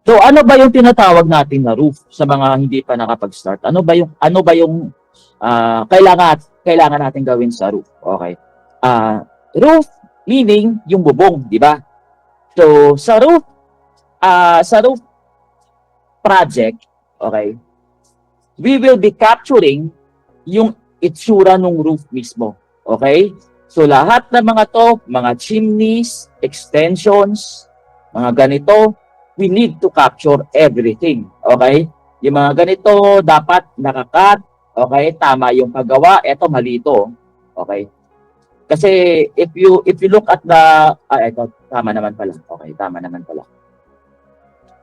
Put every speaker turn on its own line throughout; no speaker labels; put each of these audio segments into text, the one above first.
So ano ba yung tinatawag natin na roof sa mga hindi pa nakapag-start? Kailangan natin gawin sa roof? Okay. Roof meaning yung bubong, di ba? So sa roof project, okay, we will be capturing yung itsura ng roof mismo. Okay? So lahat ng mga to, mga chimneys, extensions, mga ganito, we need to capture everything. Okay? Yung mga ganito dapat nakakat. Okay? Tama yung paggawa. Ito mali ito. Okay? Kasi if you look at ito tama naman pala. Okay, tama naman pala.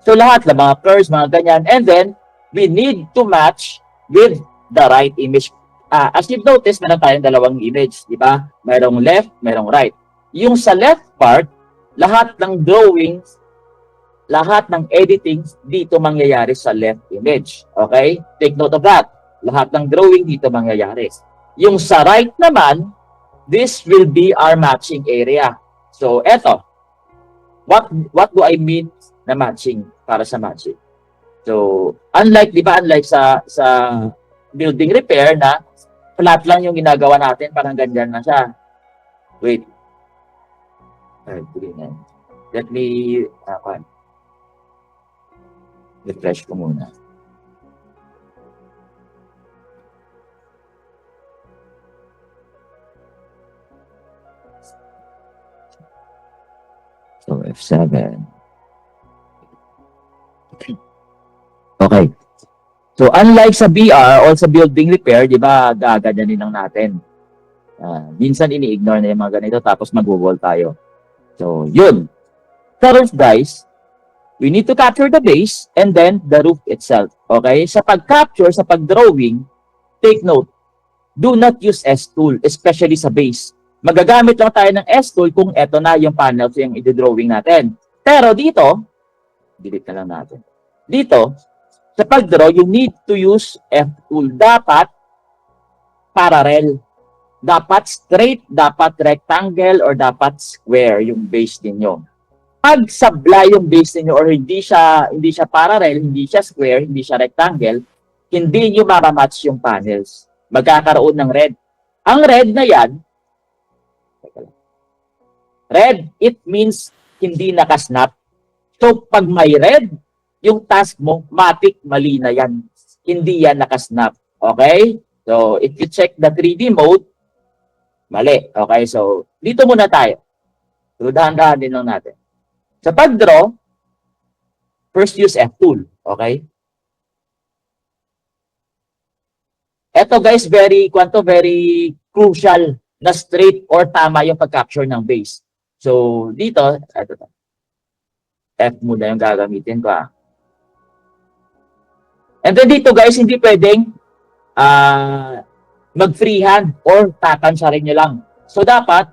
So lahat ng mga curves, mga ganyan, and then we need to match with the right image. As you've noticed, meron tayong dalawang image, di ba? Merong left, merong right. Yung sa left part, lahat ng drawings, lahat ng editing dito mangyayari sa left image. Okay? Take note of that. Lahat ng drawing dito mangyayari. Yung sa right naman, this will be our matching area. So, eto. What do I mean na matching para sa matching? So, unlike sa building repair na flat lang yung ginagawa natin, parang ganyan na siya. Wait. Let me refresh ko muna. So, F7. Okay. So, unlike sa BR or sa building repair, di ba, gaganyanin lang natin. Minsan ini-ignore na yung mga ganito tapos mag-wall tayo. So, yun. Sa roof, guys, we need to capture the base and then the roof itself. Okay? Sa pag-capture, sa pag-drawing, take note, do not use S-tool, especially sa base. Magagamit lang tayo ng S-tool kung eto na yung panels yung i-drawing natin. Pero dito, delete na lang natin. Dito, sa pag-draw, you need to use F-tool. Dapat parallel. Dapat straight, dapat rectangle, or dapat square yung base ninyo. Pag sablay yung base ninyo or hindi siya parallel, hindi siya square, hindi siya rectangle, hindi nyo maramatch yung panels. Magkakaroon ng red. Ang red na yan, red, it means hindi nakasnap. So, pag may red, yung task mo, matik, mali na yan. Hindi yan nakasnap. Okay? So, if you check the 3D mode, mali. Okay? So, dito muna tayo. So, dahan-dahan din lang natin. Sa pag-draw, first use F-tool. Okay? Ito guys, very crucial na straight or tama yung pag-capture ng base. So, dito, ito. F muna yung gagamitin ko. And then dito guys, hindi pwedeng mag-freehand or tatansarin nyo lang. So dapat,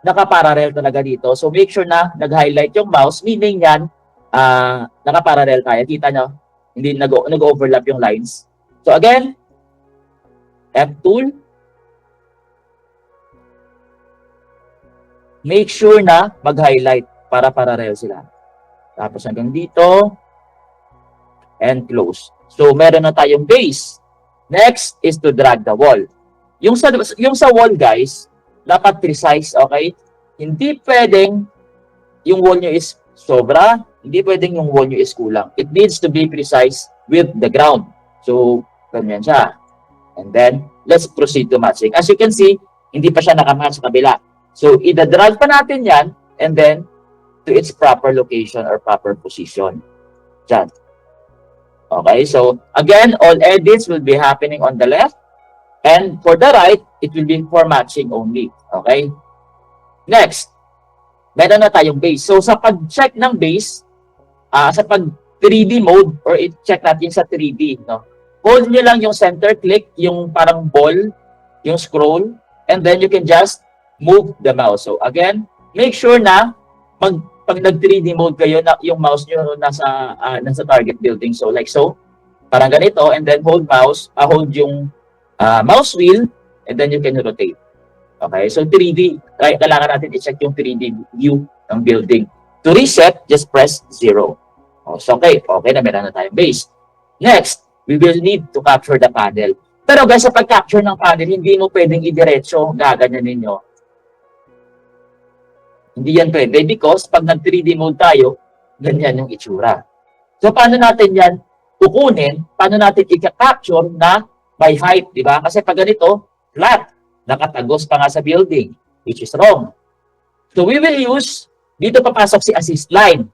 nakaparallel talaga dito. So make sure na nag-highlight yung mouse, meaning yan, nakaparallel tayo. Kita nyo, hindi nag-overlap yung lines. So again, F-tool. Make sure na mag-highlight para parallel sila. Tapos hanggang dito, and close. So, meron na tayong base. Next is to drag the wall. Yung sa wall, guys, dapat precise, okay? Hindi pwedeng yung wall nyo is sobra, hindi pwedeng yung wall nyo is kulang. It needs to be precise with the ground. So, ganyan siya. And then, let's proceed to matching. As you can see, hindi pa siya nakamatch sa kabila. So, ida-drag pa natin yan, and then, to its proper location or proper position. Diyan. Okay, so again, all edits will be happening on the left, and for the right, it will be for matching only. Okay? Next, meron na tayong base. So sa pag-check ng base, sa pag 3D mode, or i-check natin sa 3D, no? Hold nyo lang yung center click, yung parang ball, yung scroll, and then you can just move the mouse. So again, make sure na pag nag-3D mode kayo, na yung mouse nyo nasa target building. So, like so. Parang ganito. And then, hold yung mouse wheel. And then, you can rotate. Okay? So, 3D. Kailangan natin i-check yung 3D view ng building. To reset, just press 0. O, so okay na, meron na tayong base. Next, we will need to capture the panel. Pero guys, sa pag-capture ng panel, hindi mo pwedeng idiretso, gaganyan ninyo. Hindi yan pwede because pag nag-3D mode tayo, ganyan yung itsura. So, paano natin yan kukunin? Paano natin i-capture na by height, di ba? Kasi pag ganito, flat, nakatagos pa nga sa building, which is wrong. So, we will use, dito papasok si assist line.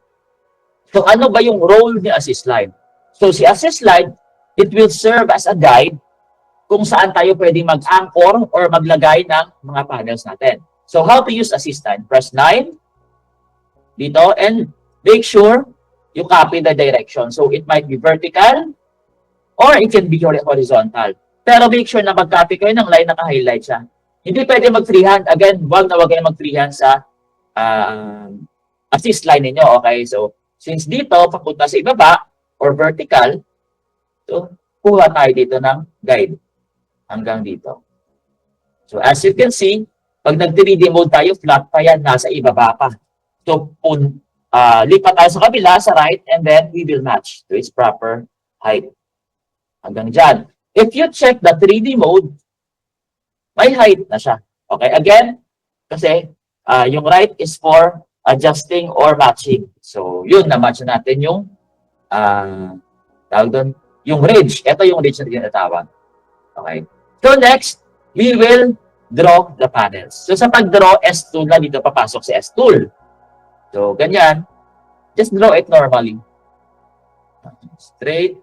So, ano ba yung role ni assist line? So, si assist line, it will serve as a guide kung saan tayo pwedeng mag-anchor or maglagay ng mga panels natin. So, how to use assist line? Press 9 dito and make sure you copy the direction. So, it might be vertical or it can be horizontal. Pero make sure na mag-copy kayo ng line na naka-highlight siya. Hindi pwede mag-freehand. Again, wag kayo mag-freehand sa assist line ninyo. Okay, so since dito, papunta sa ibaba or vertical, so kuha tayo dito ng guide hanggang dito. So as you can see, pag nag-3D mode tayo, flat pa yan, nasa ibaba pa. So lipat tayo sa kabila, sa right, and then we will match to its proper height. Hanggang dyan. If you check the 3D mode, may height na siya. Okay, again, kasi yung right is for adjusting or matching. So, yun, na-match natin yung tawag doon, yung ridge. Ito yung ridge na tinatawag. Okay. So, next, we will draw the panels. So, sa pag-draw, S-tool na dito papasok si S-tool. So, ganyan. Just draw it normally. Straight.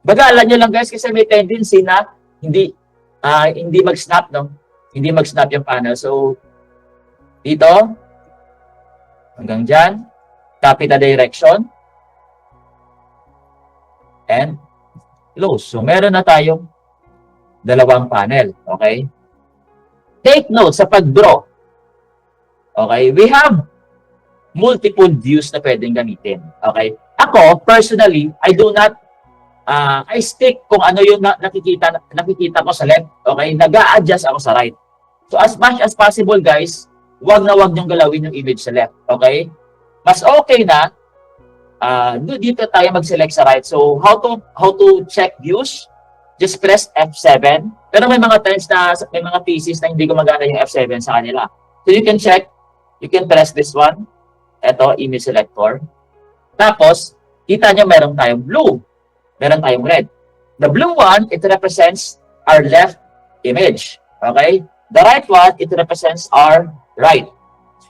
Bagalan nyo lang guys kasi may tendency na hindi mag-snap, no? Hindi mag-snap yung panel. So, dito, hanggang dyan, copy the direction, and close. So, meron na tayong dalawang panel. Okay? Take note sa pag-draw. Okay? We have multiple views na pwedeng gamitin. Okay? Ako, personally, I do not I stick kung ano yung nakikita ko sa left. Okay? Nag-a-adjust ako sa right. So, as much as possible, guys, wag niyong galawin yung image sa left. Okay? Mas okay na, dito tayo mag-select sa right. So, how to check views? Just press F7. Pero may mga times na, may mga pieces na hindi gumagana yung F7 sa kanila. So, you can check. You can press this one. Ito, image selector. Tapos, kita nyo meron tayong blue. Meron tayong red. The blue one, it represents our left image. Okay? The right one, it represents our right.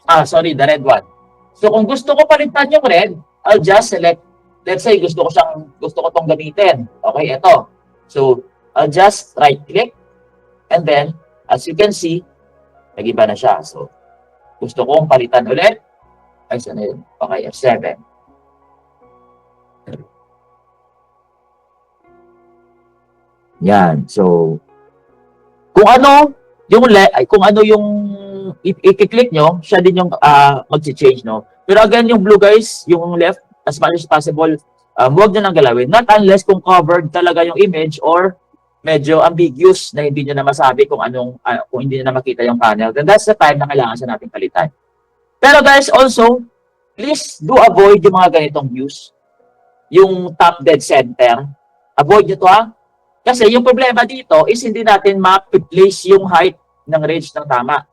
The red one. So, kung gusto ko palitan yung red, I'll just select, let's say, gusto ko tong gamitin. Okay, ito. So, I'll just right-click, and then, as you can see, nag-iba na siya. So, gusto kong palitan ulit. Ay, saan na yun? Okay, F7. Yan. So, kung ano yung i-click nyo, siya din yung mag-change, no? Pero again, yung blue guys, yung left, as much as possible, huwag nyo nang galawin. Not unless kung covered talaga yung image or medyo ambiguous na hindi nyo na masabi kung kung hindi nyo na makita yung panel. Then that's the time na kailangan sa nating palitan. Pero guys, also, please do avoid yung mga ganitong views. Yung top dead center. Avoid nyo to, ha? Kasi yung problema dito is hindi natin ma-place yung height ng ridge ng tama.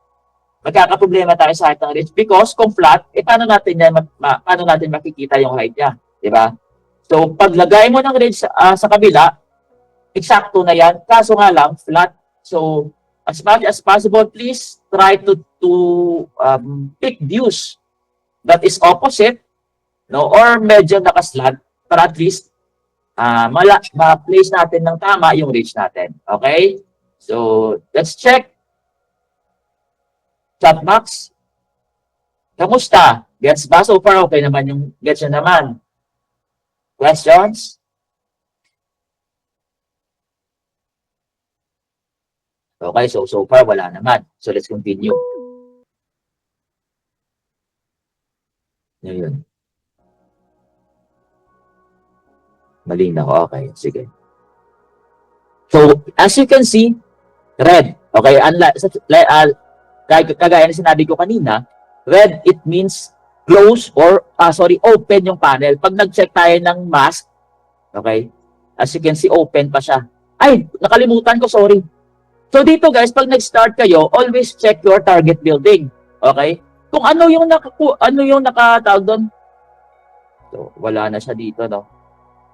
Magkakaproblema tayo sa height ng ridge because kung flat, paano natin makikita yung height niya, di ba? So, paglagay mo ng ridge sa kabila, eksakto na yan, kaso nga lang, flat. So, as much as possible, please try to pick views that is opposite, no, or medyo nakaslant para at least ma-place natin ng tama yung ridge natin. Okay? So, let's check. Chatbox. Kamusta? Gets ba? So far, okay naman yung gets nyo naman. Questions? Okay, so far, wala naman. So, let's continue. Yun. Malinaw. Okay, sige. So, as you can see, red. Okay, kagaya na sinabi ko kanina, red, it means close or, open yung panel. Pag nag-check tayo ng mask, okay, as you can see, open pa siya. Ay, nakalimutan ko, sorry. So dito guys, pag nag-start kayo, always check your target building. Okay? Kung ano yung nakatawag doon. So, wala na siya dito, no?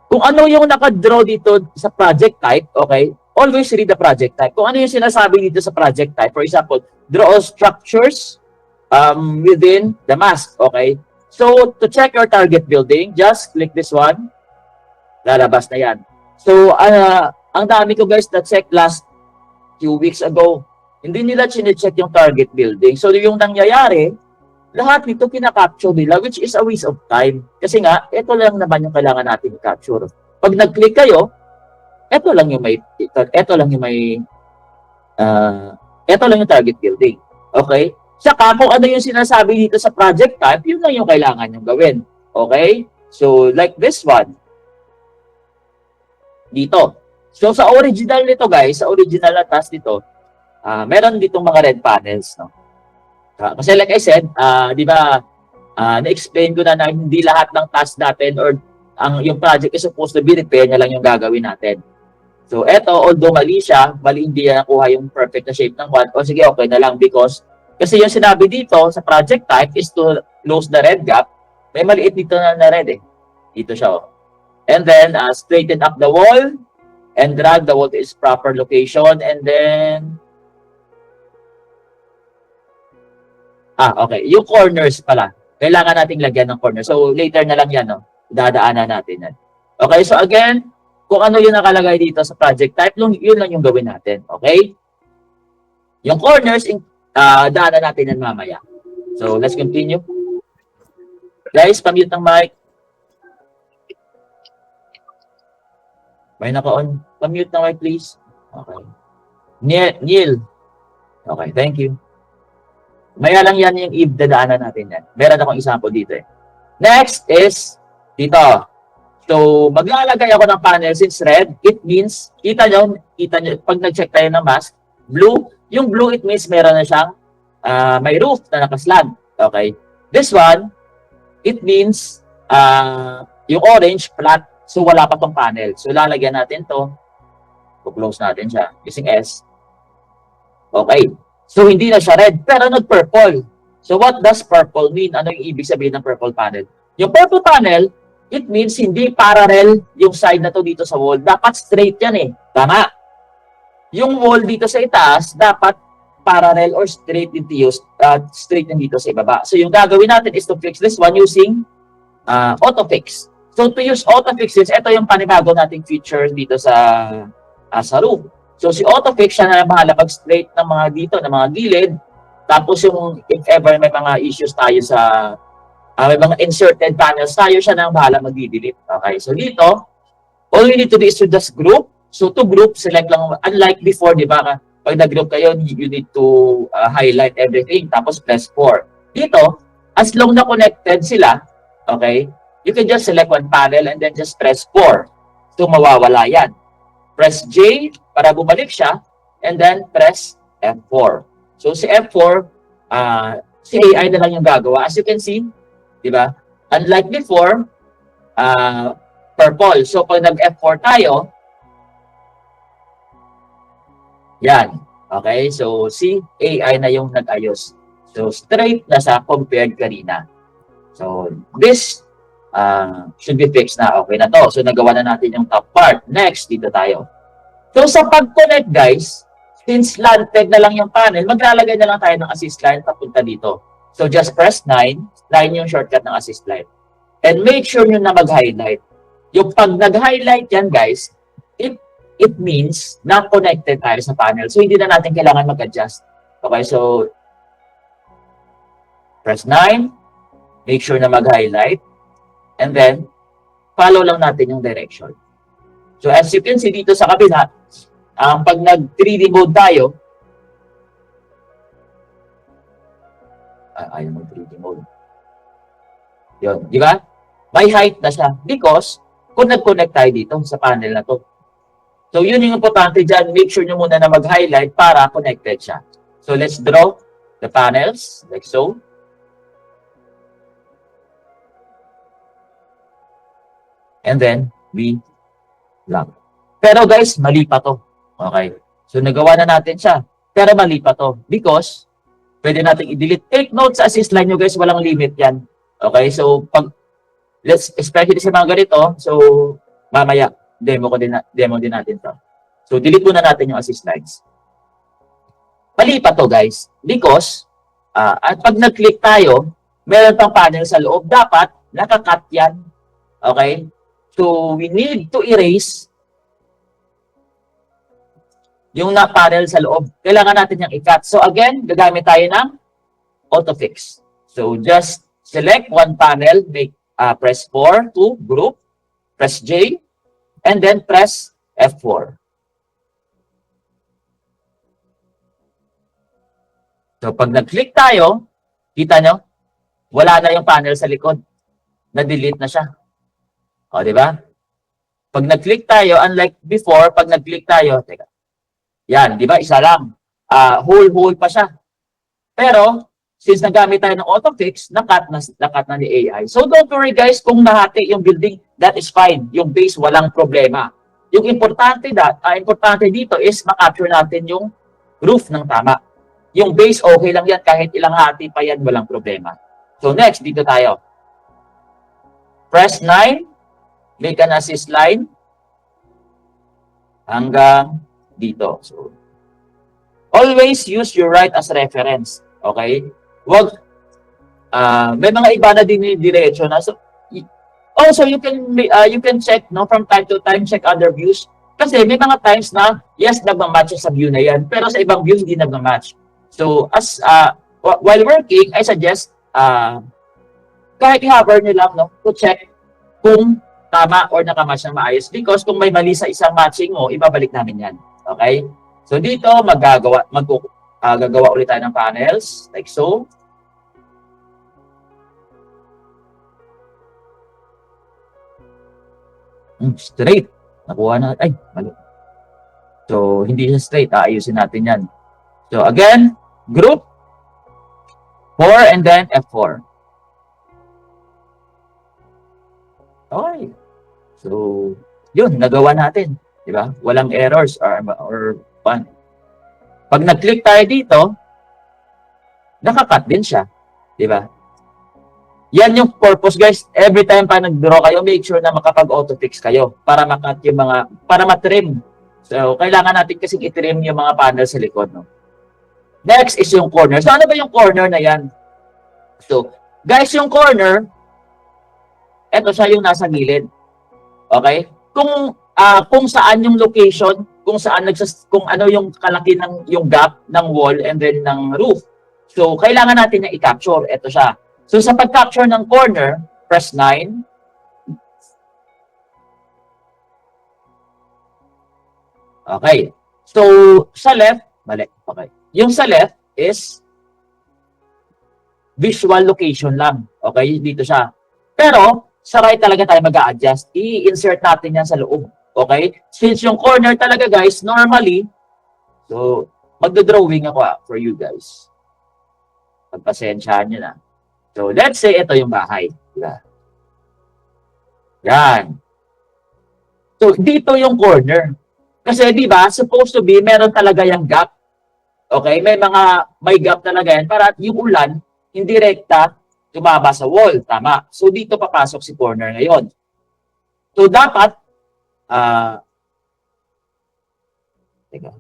Kung ano yung naka-draw dito sa project type, okay? Always read the project type. Kung ano yung sinasabi dito sa project type, for example, draw all structures within the mask, okay? So, to check your target building, just click this one. Lalabas na yan. So, ang dami ko guys na check last few weeks ago. Hindi nila chine-check yung target building. So, yung nangyayari, lahat nito kinakapture nila, which is a waste of time. Kasi nga, ito lang naman yung kailangan natin i-capture. Pag nag-click kayo, ito lang yung target building. Okay? Saka kung ano yung sinasabi dito sa project type, yun lang yung kailangan yung gawin. Okay? So, like this one. Dito. So, sa original nito guys, sa original na task nito, meron ditong mga red panels, no? Kasi like I said, di ba, na-explain ko na hindi lahat ng task natin or yung project is supposed to be repair na lang yung gagawin natin. So, eto, although mali siya, mali hindi na nakuha yung perfect na shape ng one, o sige, okay na lang because kasi yung sinabi dito sa project type is to close the red gap. May maliit dito na red eh. Dito siya, oh. And then, straighten up the wall and drag the wall to its proper location and then okay. Yung corners pala. Kailangan nating lagyan ng corner. So, later na lang yan, no? Dadaanan natin yan. Okay, so again, kung ano yung nakalagay dito sa project type, yun lang yung gawin natin. Okay? Yung corners, daanan natin yan mamaya. So, let's continue. Guys, pamute ng mic. May naka-on. Pamute ng mic, please. Okay. Neil. Okay, thank you. Maya lang yan yung dadaanan natin yan. Meron akong example dito eh. Next is dito. So, maglalagay ako ng panel since red. It means, kita nyo, pag nag-check tayo ng mask, blue. Yung blue, it means meron na siyang may roof na nakaslant. Okay. This one, it means yung orange, flat. So, wala pa tong panel. So, lalagyan natin to. Close natin siya using S. Okay. So, hindi na siya red, pero nag-purple. So, what does purple mean? Ano yung ibig sabihin ng purple panel? Yung purple panel, it means hindi parallel yung side na to dito sa wall. Dapat straight yan eh. Tama. Yung wall dito sa itaas, dapat parallel or straight dito sa ibaba. So, yung gagawin natin is to fix this one using auto-fix. So, to use auto-fix this, ito yung panibago nating feature dito sa roof. So, si AutoFix siya na bahala mag-straight ng mga dito, ng mga gilid. Tapos yung, if ever may mga issues tayo sa, may mga inserted panels tayo, siya na bahala mag-delete. Okay, so dito, all we need to do is to just group. So, to group, select lang, unlike before, di ba? Pag nag-group kayo, you need to highlight everything, tapos press 4. Dito, as long na connected sila, okay, you can just select one panel and then just press 4. So, mawawala yan. Press J para bumalik siya, and then press F4. So, si F4, si AI na lang yung gagawa. As you can see, di ba? Unlike before, purple. So, pag nag-F4 tayo, yan. Okay? So, si AI na yung nag-ayos. So, straight na sa compared kanina. So, this should be fixed na. Okay na to. So, nagawa na natin yung top part. Next, dito tayo. So, sa pag-connect, guys, since slanted na lang yung panel, maglalagay na lang tayo ng assist line papunta dito. So, just press 9. 9 yung shortcut ng assist line. And make sure nyo na mag-highlight. Yung pag nag-highlight yan, guys, it means na connected tayo sa panel. So, hindi na natin kailangan mag-adjust. Okay, so, press 9. Make sure na mag-highlight. And then, follow lang natin yung direction. So, as you can see dito sa kabila, pag nag-3D mode tayo, ayaw mag-3D mode. Yun, di ba? May height na siya. Because, kung nag-connect tayo dito sa panel na to. So, yun yung importante dyan. Make sure nyo muna na mag-highlight para connected siya. So, let's draw the panels, like so. and then B lang. Pero guys, mali pa to. Okay? So nagawa na natin siya. Pero mali pa to because pwede nating i-delete. Take note sa assist line nyo guys, walang limit yan. Okay? So pag especially sa mga ganito, so mamaya demo din natin to. So delete muna natin yung assist lines. Mali pa to guys because at pag nag-click tayo, meron pang panel sa loob, dapat nakakat yan. Okay? So we need to erase yung panel sa loob. Kailangan natin yung i-cut. So again, gagamit tayo ng auto-fix. So just select one panel, press 4 to group, press J, and then press F4. So pag nag-click tayo, kita nyo, wala na yung panel sa likod. Na-delete na siya. O, di ba? Pag nag-click tayo, unlike before, pag nag-click tayo, teka, yan, di ba? Isa lang. Whole pa siya. Pero, since nagamit tayo ng auto-fix, nakat na ni AI. So don't worry guys, kung nahati yung building, that is fine. Yung base, walang problema. Yung importante dito is makapture natin yung roof ng tama. Yung base, okay lang yan. Kahit ilang hati pa yan, walang problema. So next, dito tayo. Press 9. Make an assist line. Hanggang dito. So, always use your right as reference. Okay? Wag, may mga iba na din diretso na. So, also, you can check, no, from time to time, check other views. Kasi may mga times na, yes, nagmamatch sa view na yan, pero sa ibang views, hindi nagmamatch. So, while working, I suggest, kahit i-hover nyo lang, no, to check kung tama or nakamatch ng maayos. Because kung may mali sa isang matching mo, ibabalik namin yan. Okay? So, dito, gagawa ulit tayo ng panels, like so. Straight. Nakuha na. Ay, mali. So, hindi siya straight. Ayusin natin yan. So, again, group 4 and then F4. Okay. So, yun, nagawa natin. Diba? Walang errors or pan. Pag nag-click tayo dito, nakakat din siya. Diba? Yan yung purpose, guys. Every time pa nag-draw kayo, make sure na makapag-auto-fix kayo para makat yung para matrim. So, kailangan natin kasing itrim yung mga panel sa likod, no? Next is yung corner. So, ano ba yung corner na yan? So, guys, yung corner, eto siya yung nasa gilid. Okay? Kung saan yung location, kung ano yung kalaki ng yung gap ng wall and then ng roof. So, kailangan natin na i-capture. Eto siya. So, sa pag-capture ng corner, press 9. Okay. So, sa left, mali. Okay. Yung sa left is visual location lang. Okay? Dito siya. Pero, sa right talaga tayo mag-a-adjust. I-insert natin yan sa loob. Okay? Since yung corner talaga, guys, normally, so, magdodrawing ako for you guys. Pagpasensyahan nyo na. So, let's say ito yung bahay. Diba? Yan. So, dito yung corner. Kasi, di ba, supposed to be, meron talaga yung gap. Okay? May gap talaga yan para yung ulan, hindi rekta, tumaba sa wall. Tama. So, dito papasok si corner ngayon. So, dapat, teka.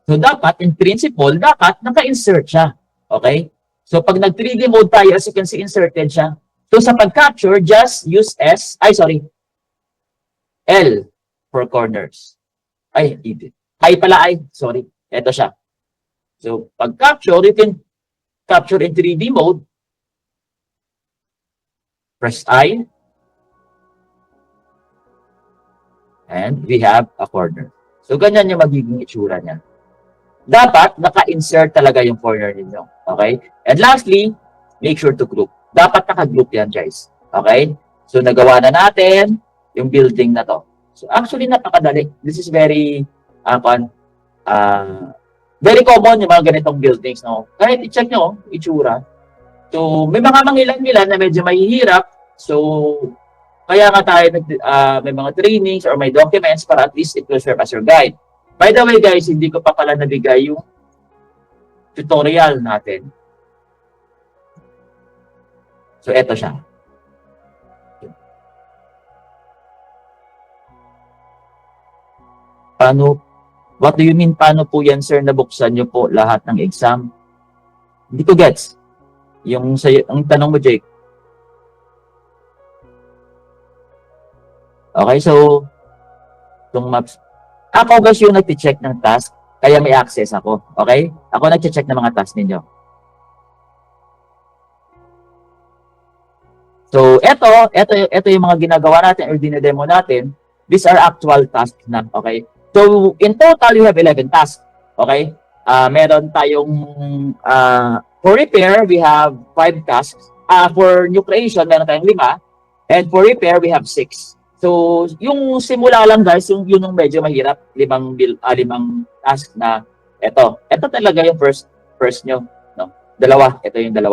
So, dapat, in principle, dapat naka-insert siya. Okay? So, pag nag-3D mode tayo, as you can see, inserted siya. So, sa pag-capture, just use L for corners. Sorry. Ito siya. So, pag-capture, you can capture in 3D mode. Press I. And we have a corner. So, ganyan yung magiging itsura niya. Dapat, naka-insert talaga yung corner ninyo. Okay? And lastly, make sure to group. Dapat naka-group yan, guys. Okay? So, nagawa na natin yung building na to. So, actually, napakadali. This is very common yung mga ganitong buildings, no? Kahit i-check nyo, itsura. So, may mga mangilan-ngilan na medyo mahihirap, So, kaya nga tayo may mga trainings or may documents para at least it will serve as your guide. By the way guys, hindi ko pa pala nabigay yung tutorial natin. So, eto siya. What do you mean, paano po yan, sir, nabuksan nyo po lahat ng exam? Hindi ko gets. Ang tanong mo, Jake. Okay, so, itong maps. Ako guys yung nag-check ng task, kaya may access ako. Okay? Ako nag-check ng mga task ninyo. So, ito yung mga ginagawa natin or dinedemo natin. These are actual tasks na, okay? So, in total, you have 11 tasks. Okay? Meron tayong, for repair, we have 5 tasks. For new creation, meron tayong 5. And for repair, we have 6. So, yung simula lang guys, yun yung medyo mahirap. 5 task na ito. Ito talaga yung first nyo. No? 2. Ito yung 2.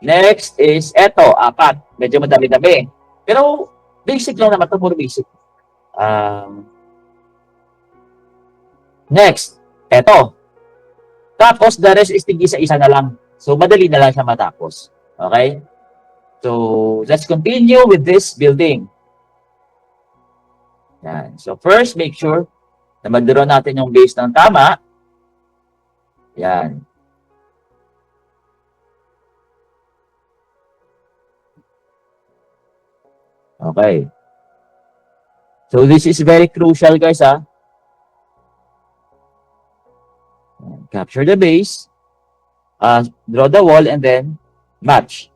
Next is ito, 4. Medyo madami-dami. Pero, basic lang naman ito. Puro basic. Next, eto. Tapos, the rest is tig-isa-isa na lang. So, madali na lang siya matapos. Okay? So, let's continue with this building. Yan. So, first, make sure na mag-draw natin yung base ng tama. Yan. Okay. So, this is very crucial, guys, ha? Capture the base, draw the wall, and then match.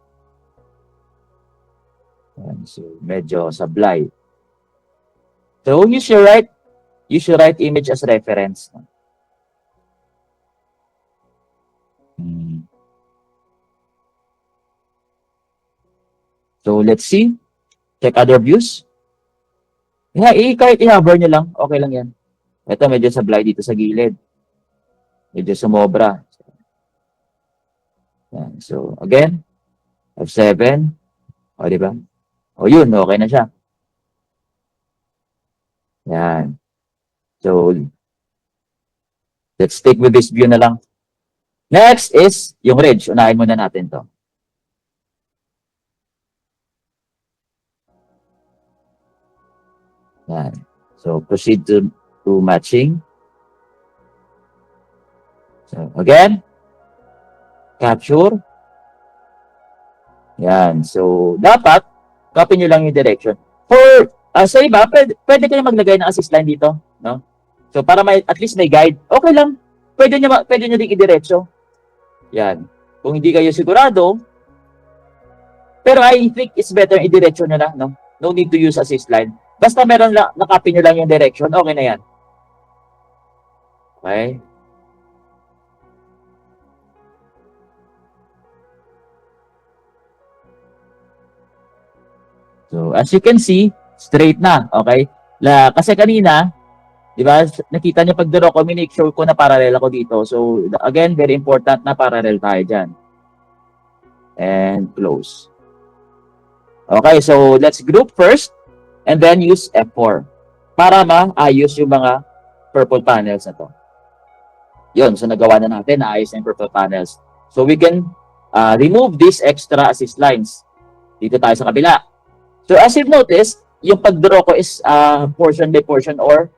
So, medyo sablay. So, use your right image as reference. So, let's see. Check other views. Kahit i-hover nyo lang, okay lang yan. Ito, medyo sablay dito sa gilid. Medyo sumobra. Yan. So, again, F7. O, diba? O, yun, okay na siya. Yan. So, let's stick with this view na lang. Next is yung ridge. Unahin muna natin to. Yan. So, proceed to matching. So, again, capture. Yan. So, dapat, copy nyo lang yung direction. For, sa iba, pwede kayo maglagay ng assist line dito. No? So, para at least may guide. Okay lang. Pwede nyo din idiretso. Yan. Kung hindi kayo sigurado, pero I think it's better idiretso nyo lang. No? No need to use assist line. Basta meron lang, nakopy nyo lang yung direction, okay na yan. Okay? So, as you can see, straight na, okay? Kasi kanina, di ba, nakita niyo pag-draw ko, make sure ko na parallel ako dito. So, again, very important na parallel tayo dyan. And close. Okay, so let's group first. And then use F4 para maayos yung mga purple panels na to. Yun, so nagawa na natin, naayos na yung purple panels. So we can remove these extra assist lines. Dito tayo sa kabila. So as you've noticed, yung pag-draw ko is portion by portion or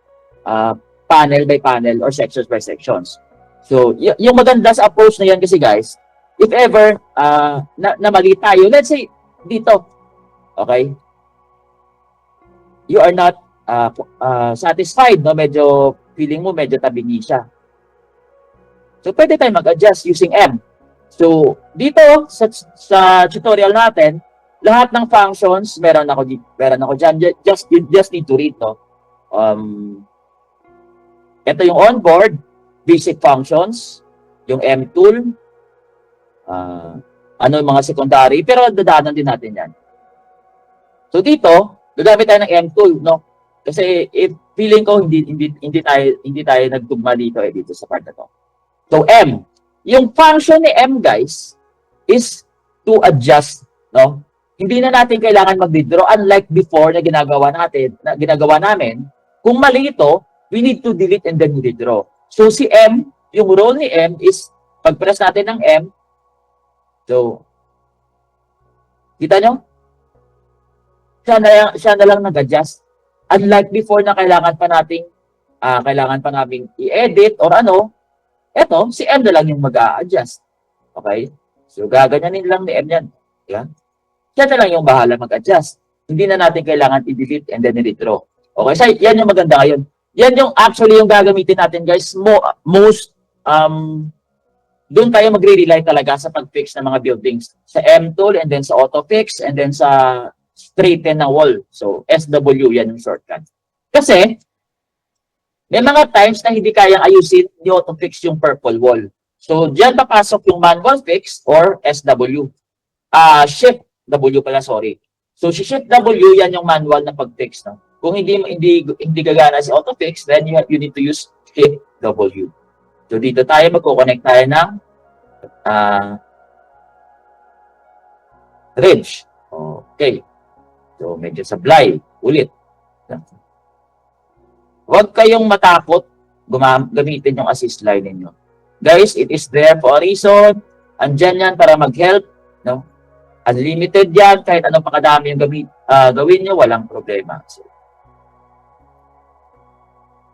panel by panel or sections by sections. So yung maganda sa approach na yan kasi guys, if ever na mali tayo, let's say dito, okay? You are not satisfied, no? Medyo feeling mo medyo tabingi siya. So pwede tayo mag-adjust using M. So dito sa tutorial natin, lahat ng functions meron ako diyan. Just need to read, no. Ito yung onboard basic functions, yung M tool, ano yung mga secondary, pero dadaanan din natin yan. So dito, gagamit tayo ng M tool, no? Kasi feeling ko hindi tayo nagtugma dito dito sa part na to. So M, yung function ni M guys is to adjust, no? hindi na natin kailangan mag-withdraw unlike before na ginagawa namin. Kung mali ito, we need to delete and then withdraw. So si M, yung role ni M is pag-press natin ng M. So kita nyo? Siya na lang nag-adjust. Unlike before na kailangan pa namin i-edit or ano, eto, si M na lang yung mag-a-adjust. Okay? So, gaganyanin lang ni M yan. Yeah? Siya na lang yung bahala mag-adjust. Hindi na natin kailangan i-delete and then i-withdraw. Okay? So, yan yung maganda ngayon. Yan yung actually yung gagamitin natin, guys. Doon tayo magre-rely talaga sa pag-fix ng mga buildings. Sa M tool and then sa auto fix and then sa straighten na wall. So, SW, yan yung shortcut. Kasi, may mga times na hindi kayang ayusin ni auto fix yung purple wall. So, diyan papasok yung manual fix or SW. Shift W pala, sorry. So, si Shift W, yan yung manual na pag-fix. No? Kung hindi gagana si auto fix, then you need to use Shift W. So, dito tayo magkoconnect tayo ng ridge. Okay. So, medyo sablay. Ulit. Huwag kayong matakot gamitin yung assist line ninyo. Guys, it is there for a reason. Andyan yan para mag-help. No? Unlimited yan. Kahit anong pakadami yung gawin nyo, walang problema. So,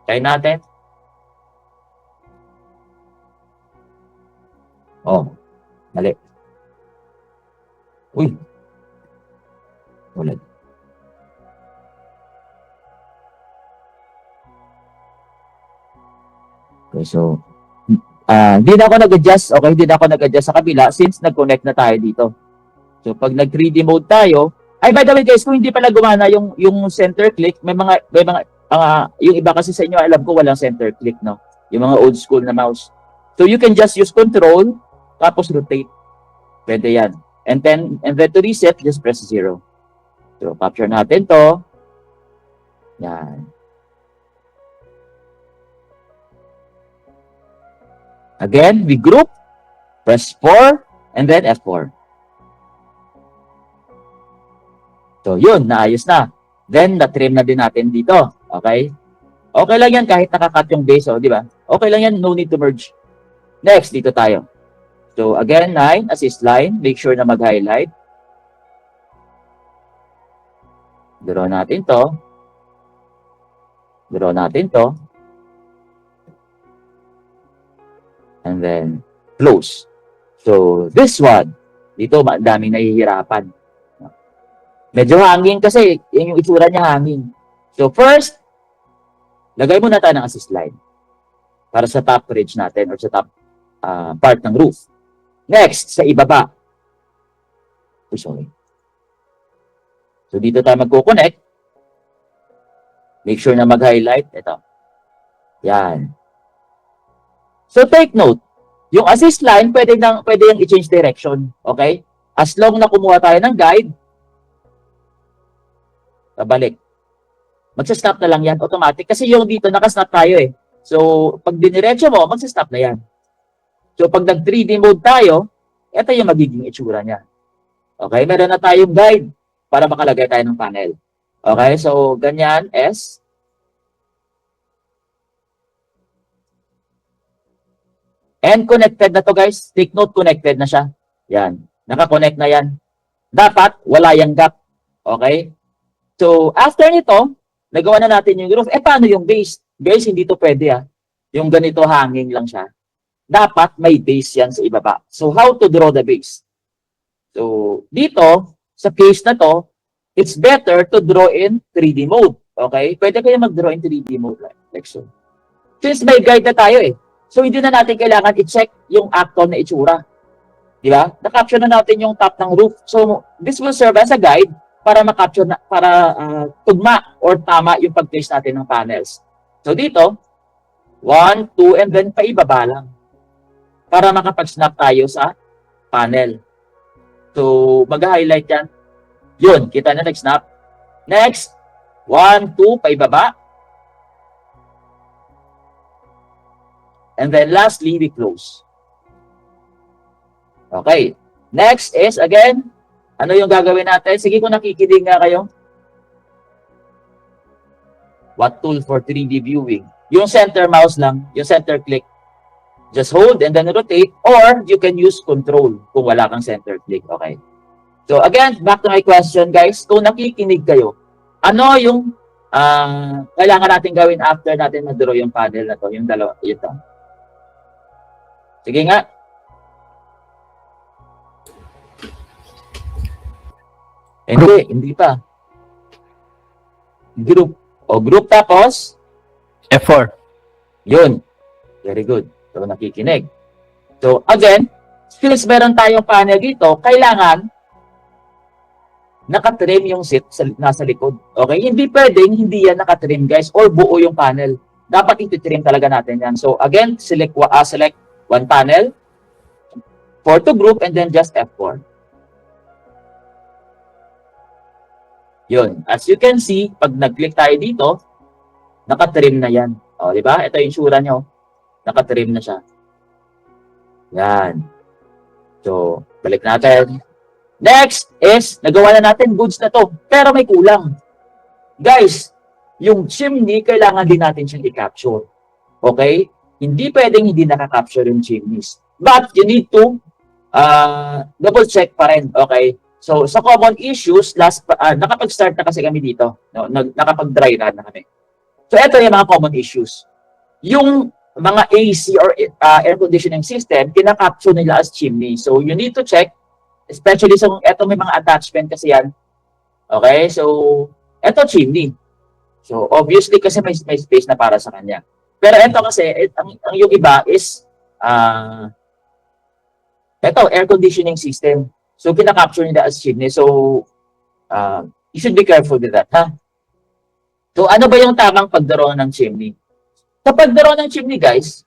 try natin. Mali. Uy. Ulit. Okay, so, hindi na ako nag-adjust. Okay, hindi na ako nag-adjust sa kabila since nag-connect na tayo dito. So, pag nag-3D mode tayo, by the way guys, kung hindi pala gumana yung center click, may mga yung iba kasi sa inyo, alam ko walang center click, no? Yung mga old school na mouse. So, you can just use control, tapos rotate. Pwede yan. And then to reset, just press 0. So, capture natin to. Yan. Again, we group, press 4, and then F4. So, yun, naayos na. Then, na-trim na din natin dito. Okay? Okay lang yan kahit nakakat yung base, di ba? Okay lang yan, no need to merge. Next, dito tayo. So, again, 9, assist line. Make sure na mag-highlight. Draw natin to. Draw natin to. And then, close. So, this one, dito, daming nahihirapan. Medyo hangin kasi, yung itsura niya hangin. So, first, lagay muna tayo ng assist line para sa top ridge natin or sa top part ng roof. Next, sa ibaba. Oh, sorry. So, dito tayo magko-connect. Make sure na mag-highlight. Ito. Yan. So, take note. Yung assist line, pwede yung i-change direction. Okay? As long na kumuha tayo ng guide, pabalik. Magsa-stop na lang yan, automatic. Kasi yung dito, naka-stop tayo eh. So, pag diniretso mo, magsa-stop na yan. So, pag nag-3D mode tayo, ito yung magiging itsura niya. Okay? Meron na tayong guide para makalagay tayo ng panel. Okay? So, ganyan, S. And connected na to guys. Take note, connected na siya. Yan. Naka-connect na yan. Dapat, wala yung gap. Okay? So, after nito, nagawa na natin yung roof. Paano yung base? Guys, hindi to pwede Yung ganito hanging lang siya. Dapat may base yan sa ibaba. So, how to draw the base? So, dito, sa case na to, it's better to draw in 3D mode. Okay? Pwede kayo mag-draw in 3D mode. Like so. Since may guide na tayo So, hindi na natin kailangan i-check yung actual na itsura. Di ba? Na-capture na natin yung top ng roof. So, this will serve as a guide para ma-capture na, para tugma or tama yung pag-place natin ng panels. So, dito, 1, 2, and then paibaba lang. Para makapag-snap tayo sa panel. So, mag-highlight yan. Yun, kita na nag-snap. Next, 1, 2, paibaba. And then lastly, we close. Okay. Next is, again, Ano yung gagawin natin? Sige, kung nakikinig nga kayo. What tool for 3D viewing? Yung center mouse lang, yung center click. Just hold and then rotate, or you can use control kung wala kang center click. Okay. So again, back to my question, guys. Kung nakikinig kayo, ano yung kailangan natin gawin after natin ma-draw yung panel na to, yung dalawa, ito. Sige nga. Hindi pa. Group. O group tapos?
F4.
Yun. Very good. So, nakikinig. So, again, since meron tayong panel dito, kailangan nakatrim yung seat nasa likod. Okay? Hindi pwedeng hindi yan nakatrim, guys, or buo yung panel. Dapat iti-trim talaga natin yan. So, again, select one panel, for to group, and then just F4. Yun. As you can see, pag nag-click tayo dito, nakatrim na yan. O, di ba? Ito yung sura nyo. Nakatrim na siya. Yan. So, balik natin. Next is, nagawa na natin goods na to. Pero may kulang. Guys, yung chimney, kailangan din natin siyang i-capture. Okay? Hindi pwedeng hindi nakaka-capture yung chimneys. But, you need to double check pa rin. Okay? So, sa common issues, nakapag-start na kasi kami dito. No? Nakapag-dry run na kami. So, ito yung mga common issues. Yung mga AC or air conditioning system, kinakapture nila as chimney. So, you need to check, especially sa ito may mga attachment kasi yan. Okay? So, ito chimney. So, obviously, kasi may space na para sa kanya. Pero ito kasi, ang yung iba is, ito, air conditioning system. So, kinakapture nila as chimney. So, you should be careful with that, ha? So, ano ba yung tamang pagdaraw ng chimney? Sa pagdaraw ng chimney, guys,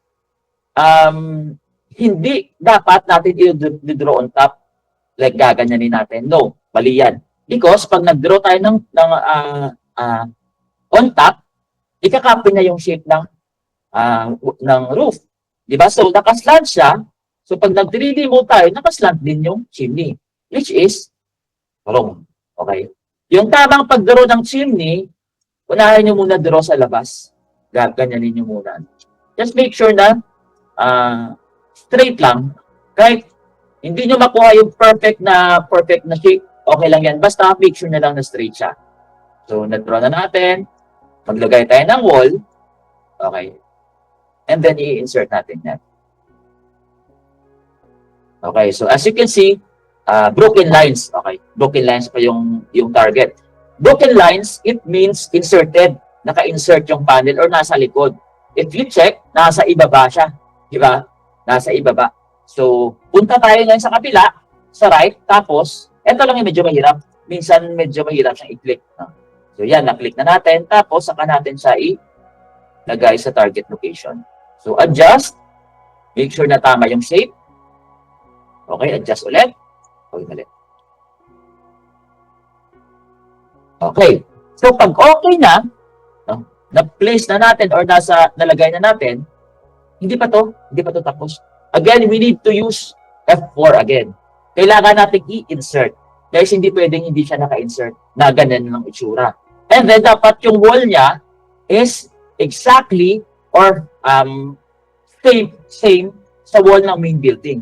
hindi dapat natin i-draw on top like gaganyanin natin. No, mali yan. Because pag nag-draw tayo ng on top, ikakopy na yung shape ng roof. Diba? So, nakaslant siya. So, pag nag-3D mode tayo, nakaslant din yung chimney. Which is wrong. Okay? Yung tamang pagdaraw ng chimney, unahin nyo muna draw sa labas. Ganyanin nyo muna. Just make sure na straight lang. Kahit hindi nyo makuha yung perfect na shape, okay lang yan. Basta make sure na lang na straight siya. So, nag-draw na natin. Maglagay tayo ng wall. Okay. And then, i-insert natin yan. Okay. So, as you can see, broken lines. Okay. Broken lines pa yung target. Broken lines, it means inserted. Naka-insert yung panel or nasa likod. If you check, nasa ibaba siya. Diba? Nasa ibaba. So, punta tayo ngayon sa kapila, sa right, tapos, eto lang yung medyo mahirap. Minsan, medyo mahirap siyang i-click. No? So, yan, na-click na natin. Tapos, saka natin siya i-lagay sa target location. So, adjust. Make sure na tama yung shape. Okay, adjust ulit. Okay, ulit. Okay. So, pag okay na, no, na-place na natin or nalagay na natin, hindi pa to tapos. Again, we need to use F4 again. Kailangan natin i-insert. Guys, hindi pwedeng hindi siya naka-insert na ganyan ng itsura. And then, dapat yung wall niya is exactly or same sa wall ng main building.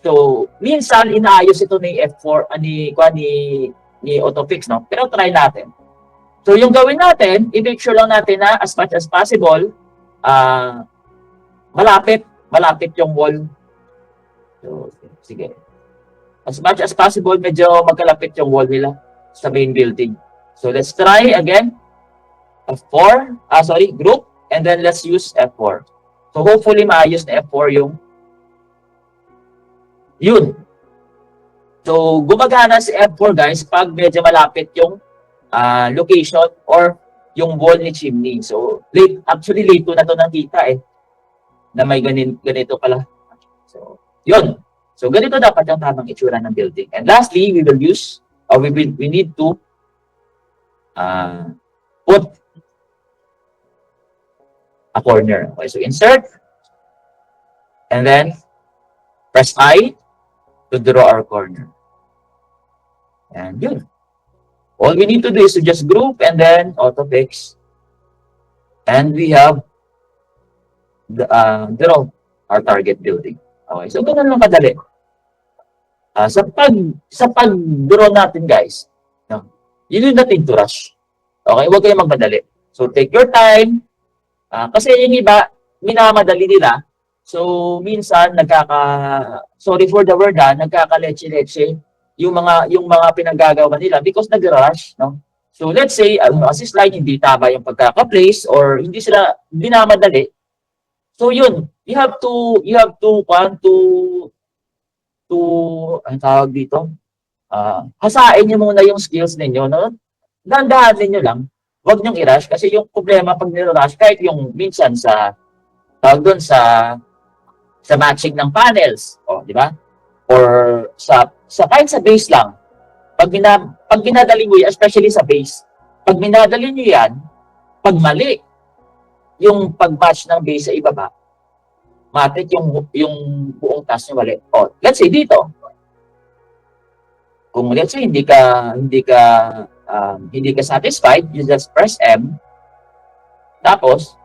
So, minsan, inaayos ito ni F4, ni AutoFix, no? Pero try natin. So, yung gawin natin, i-make sure lang natin na as much as possible, malapit yung wall. So, sige. As much as possible, medyo magkalapit yung wall nila sa main building. So, let's try again. F4, group, and then let's use F4. So, hopefully, maayos na F4 yun. So, gumagana si F4, guys, pag medyo malapit yung location or yung wall ni chimney. So, late to na to nakita na may ganito pala. So, yun. So, ganito dapat yung tamang itsura ng building. And lastly, we need to put a corner. Okay, so insert and then press I to draw our corner. And yun. All we need to do is to just group and then auto-fix. And we have draw our target building. Okay, so ganun lang kadali. Sa pag-draw natin, guys, no, you need nothing to rush. Okay, huwag kayong magmadali. So take your time. Kasi yung iba, minamadali nila. So minsan sorry for the word, nagkakaleche-leche yung mga pinaggagawa nila because nag-rush, no? So let's say assist line hindi tama yung pagkaka-place or hindi sila binamadali. So yun, you have to ang tawag dito, hasain niyo muna yung skills ninyo, no? Dahan-dahan niyo lang. Huwag niyong i-rush kasi yung problema pag niro-rush, kahit yung minsan tawag doon sa matching ng panels, di ba? Or kahit sa base lang, pag binadali mo yan, especially sa base, pag binadali niyo yan, pag mali yung pag-match ng base sa ibaba, matik yung buong task niyo mali. Let's say dito, kung let's say hindi ka satisfied, you just press M, tapos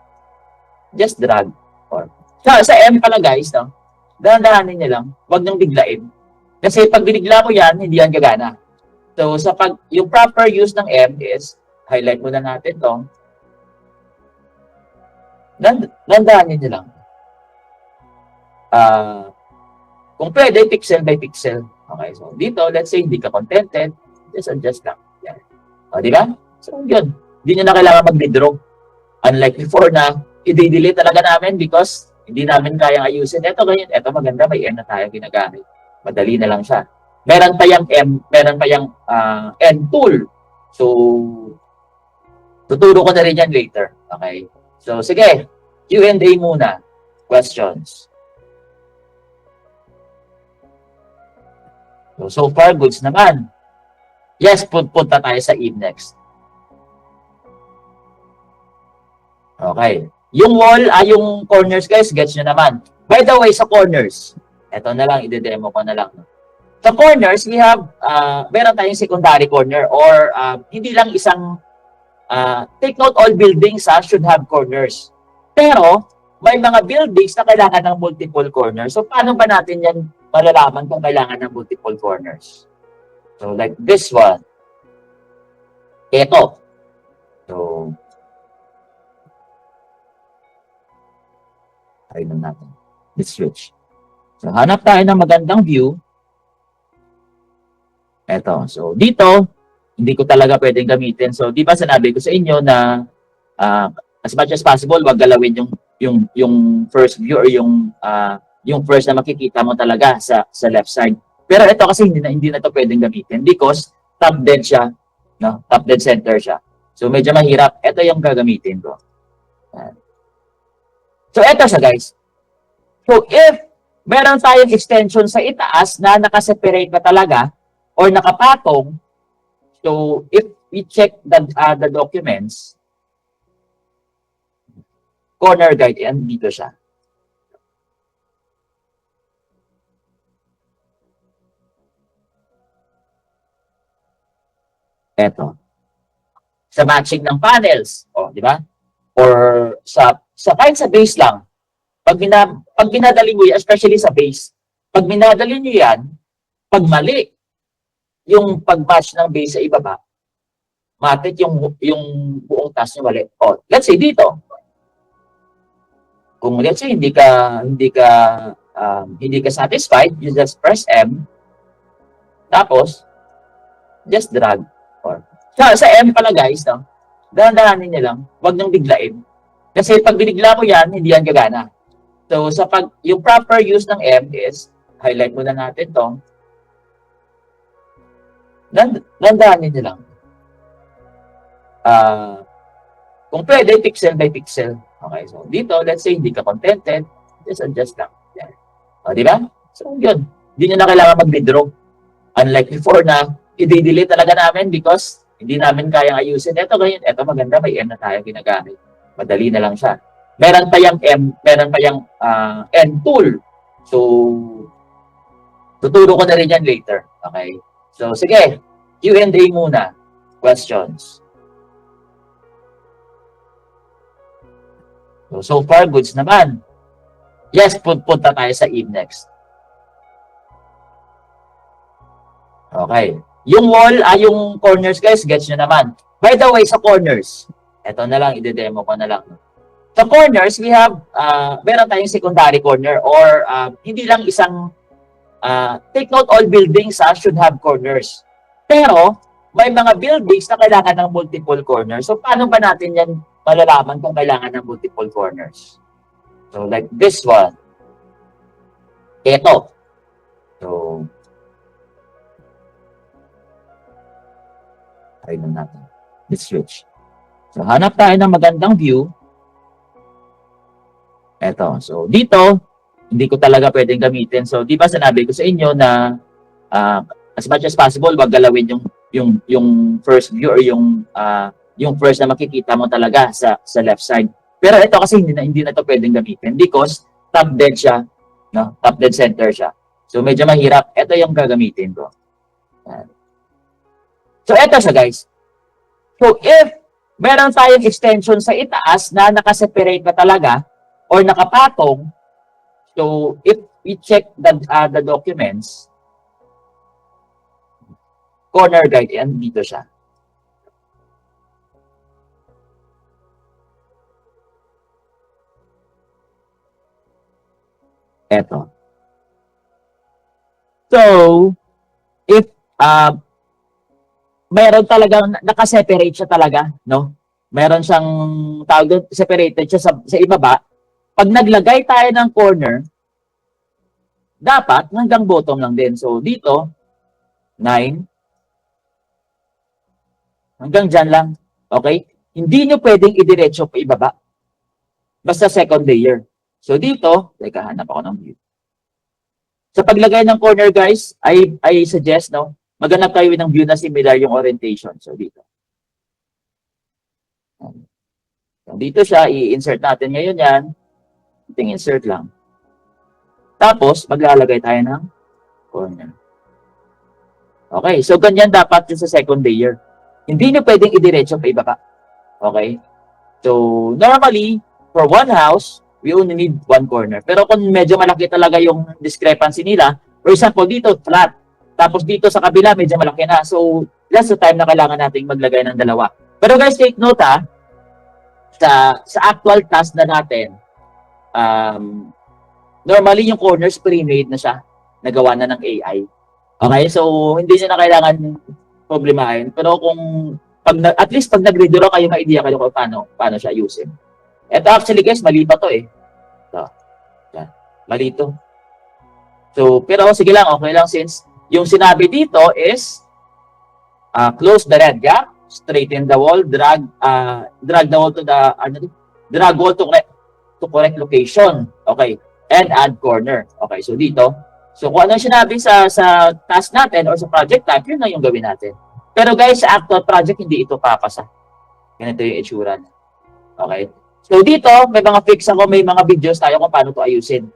just drag. Sa M pala, guys, no? Dahan-dahanin niyo lang, huwag niyong biglain. Kasi pag binigla mo yan, hindi yan gagana. So yung proper use ng M is, highlight muna natin to. Dahan-dahanin niyo lang. Kung pwede, pixel by pixel. Okay, so dito, let's say hindi ka contented, just adjust lang. Yan. Di ba? So yun, hindi nyo na kailangan mag-redraw. Unlike before na, i-delete talaga namin because hindi namin kayang ayusin. Ito ganyan, ito maganda, may M na tayo ginagamit. Madali na lang siya. Meron pa yung N tool. So, tuturo ko na rin yan later. Okay? So, sige, Q&A muna. Questions. So far, goods naman. Yes, punta tayo sa next. Okay. Yung wall, yung corners, guys, gets nyo naman. By the way, sa corners, eto na lang, ide-demo ko na lang. Sa corners, we have, meron tayong secondary corner or hindi lang isang, take note, all buildings should have corners. Pero, may mga buildings na kailangan ng multiple corners. So, paano ba natin yan malalaman kung kailangan ng multiple corners? So, like this one. Ito. So, try na natin. Let's switch. So, hanap tayo ng magandang view. Ito. So, dito, hindi ko talaga pwedeng gamitin. So, di ba sinabi ko sa inyo na as much as possible, wag galawin yung first view or yung first na makikita mo talaga sa left side. Pero ito kasi hindi na to pwedeng gamitin because top dead siya, no? Top dead center siya. So medyo mahirap. Ito yung gagamitin ko. So ito siya, guys. So if meron tayong extension sa itaas na nakaseparate na talaga or nakapatong, so if we check the documents, corner guide, and dito siya. Eto. Sa matching ng panels, di ba? Or kahit sa base lang, pag binadali mo yan, especially sa base, pag binadali nyo yan, pag mali yung pag-match ng base sa ibaba, matik yung buong task nyo mali. Let's say dito, kung let's say hindi ka satisfied, you just press M, tapos just drag. Sa M pala, guys, no? Dahan-dahanin niyo lang, huwag niyong biglain. Kasi pag binigla mo yan, hindi yan gagana. So yung proper use ng M is, highlight muna natin to. Dahan-dahanin niyo lang. Kung pwede, pixel by pixel. Okay, so dito, let's say hindi ka contented, just adjust lang. Yan. Di ba? So yun, hindi nyo na kailangan mag-redraw. Unlike before na, i-delete talaga namin because hindi namin kayang ayusin. Ito ganyan, ito maganda, may M na tayo ginagamit. Madali na lang siya. Meron pa yung N tool. So, tuturo ko na rin yan later. Okay? So, sige. Q&A muna. Questions. So far, goods naman. Yes, punta tayo sa Eve next. Okay. Yung wall, yung corners guys, gets nyo naman. By the way, sa corners, eto na lang, ide-demo ko na lang. Sa corners, we have, meron tayong secondary corner or hindi lang isang, take note, all buildings should have corners. Pero, may mga buildings na kailangan ng multiple corners. So, paano ba natin yan malalaman kung kailangan ng multiple corners? So, like this one. Ito. So, try na natin. Let's switch. So, hanap tayo ng magandang view. Eto. So, dito, hindi ko talaga pwedeng gamitin. So, di ba sinabi ko sa inyo na as much as possible, wag galawin yung first view or yung first na makikita mo talaga sa left side. Pero ito kasi hindi na to pwedeng gamitin because top dead siya, no? Top dead center siya. So, medyo mahirap. Ito yung gagamitin ko. So, ito siya, guys. So, if meron tayong extension sa itaas na nakaseparate na talaga or nakapatong, so if we check the documents, corner guide, yan, dito siya. Eto. So, if meron talagang nakaseparate siya talaga, no? Meron siyang tawag doon, separated siya sa ibaba. Pag naglagay tayo ng corner, dapat hanggang bottom lang din. So dito 9 hanggang dyan lang. Okay? Hindi nyo pwedeng idiretso pa ibaba. Basta second layer. So dito, teka, hanap ako ng view. Sa paglagay ng corner guys, I suggest, no, maghanap kayo ng view na similar yung orientation. So dito. Dito siya, i-insert natin ngayon yan. Iting insert lang. Tapos, maglalagay tayo ng corner. Okay, so ganyan dapat yung sa second layer. Hindi nyo pwedeng idiretso pa ibaba. Okay? So, normally, for one house, we only need one corner. Pero kung medyo malaki talaga yung discrepancy nila, for example, dito, flat. Tapos dito sa kabila, medyo malaki na. So, that's the time na kailangan nating maglagay ng dalawa. Pero guys, take note sa actual task na natin, normally yung corners pre-made na siya. Nagawa na ng AI. Okay? So, hindi niya na kailangan problemahin. Pero kung, at least pag nag-redraw kayo, may idea kayo kung paano siya ayusin. Ito actually guys, mali pa to eh. Ito. Yan. Mali to. So, pero sige lang, okay lang since yung sinabi dito is close the red gap, straighten the wall, drag the wall to the drag wall to correct location. Okay. And add corner. Okay, so dito. So kung ano sinabi sa task natin or sa project type, yun na yung gawin natin. Pero guys, sa actual project, hindi ito papasa. Ganito yung itsura. Okay. So dito, may mga fix ako, may mga videos tayo kung paano to ayusin.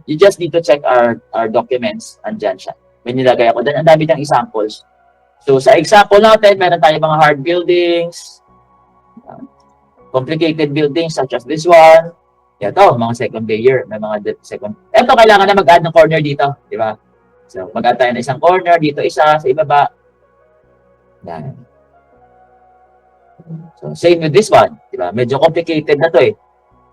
You just need to check our documents. Andyan siya. May nilagay ako. Ang dami ng examples. So sa example natin, meron tayong mga hard buildings, complicated buildings such as this one. Ito, mga second layer. May mga second. Ito, kailangan na mag-add ng corner dito. Di ba? So, mag-add tayo ng isang corner. Dito isa, sa ibaba. Yan. So, same with this one. Di ba? Medyo complicated na to eh.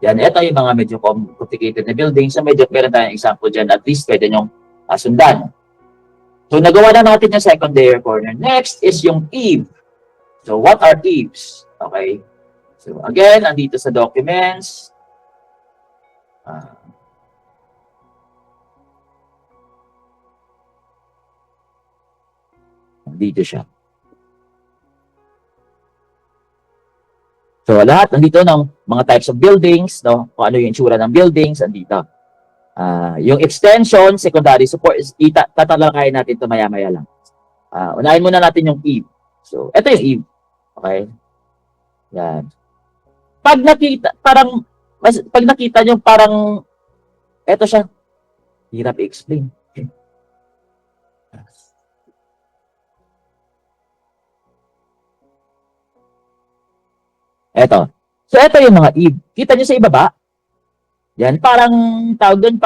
Yan, ito yung mga medyo complicated na buildings. So, medyo meron tayong example dyan. At least, pwede nyong sundan. So, nagawa na natin yung second layer corner. Next is yung eave. So, what are eaves? Okay. So, again, andito sa documents. Dito siya. So, lahat nandito ng mga types of buildings, no? Kung ano yung itsura ng buildings, andito. Yung extension, secondary support, tatalakayin natin ito maya-maya lang. Unahin muna natin yung eave. So, ito yung eave. Okay? Yan. Pag nakita nyo parang, ito siya. Hirap i-explain. Eto. So, eto yung mga Eve. Kita nyo sa ibaba? Yan, parang, tawag doon,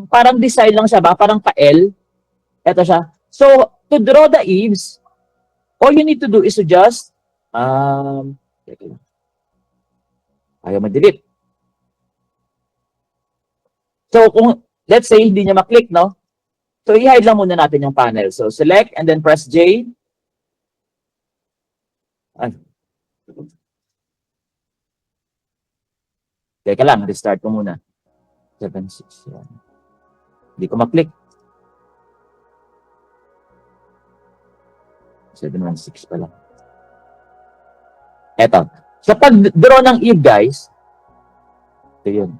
parang design lang siya ba? Parang pa-L. Eto siya. So, to draw the Eves, all you need to do is to just, teka lang. Ayaw ma-delete. So, kung, let's say, hindi niya maklik, no? So, i-hide lang muna natin yung panel. So, select and then press J. Ay. Teka lang, restart ko muna. 761. Hindi ko maklik. 716 pa lang. Eto. Sa pag-draw ng Eve, guys, ito yun.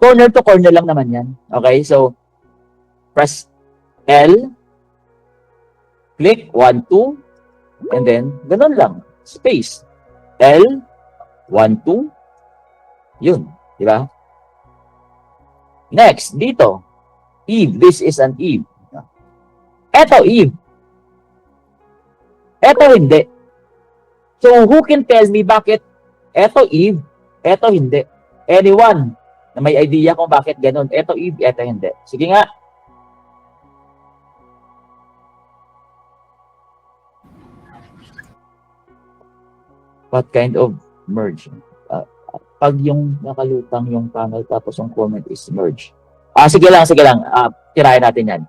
Corner to corner lang naman yan. Okay? So, press L, click, 1, 2, and then, ganun lang. Space. L, 1, 2, yun. Di ba? Next, dito. Eve. This is an Eve. Eto, Eve. Eto, hindi. So, who can tell me bakit eto Eve, eto hindi? Anyone na may idea kung bakit ganun? Eto Eve, eto hindi. Sige nga. What kind of merge? Pag yung nakalutang yung panel tapos yung comment is merge. Sige lang, sige lang. Tirayan natin yan.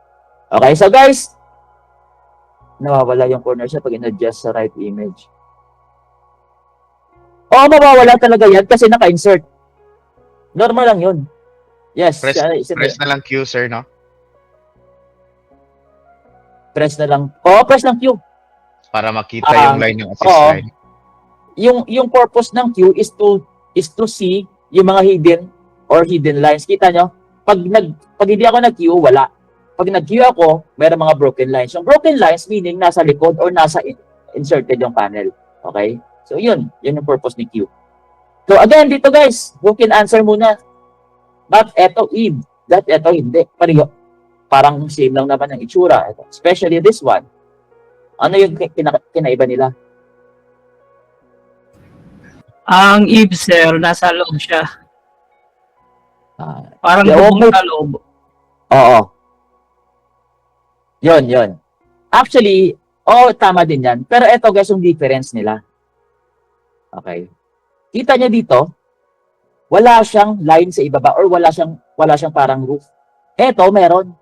Okay, so guys, nawawala yung corner siya pag in-adjust sa right image. Oo, mawawala talaga yan kasi naka-insert. Normal lang yun. Yes.
Press na lang Q, sir, no?
Press na lang. Oo, press lang Q.
Para makita yung line yung assist line.
Yung purpose ng Q is to see yung mga hidden lines. Kita nyo? Pag hindi ako nag-Q, wala. Pag nag-Q ako, meron mga broken lines. Yung broken lines meaning nasa likod or nasa inserted yung panel. Okay? So, yun yung purpose ni Q. So, again, dito guys, who can answer muna? But eto, Eve. That eto, hindi. Parang same lang naman ang itsura. Especially this one. Ano yung kinaiba nila?
Ang Eve, sir, nasa loob siya. Parang bubong sa loob.
Oo. Yun. Actually, tama din yan. Pero eto guys, yung difference nila. Okay. Kita niya dito, wala siyang line sa ibaba or wala siyang parang roof. Eto, meron.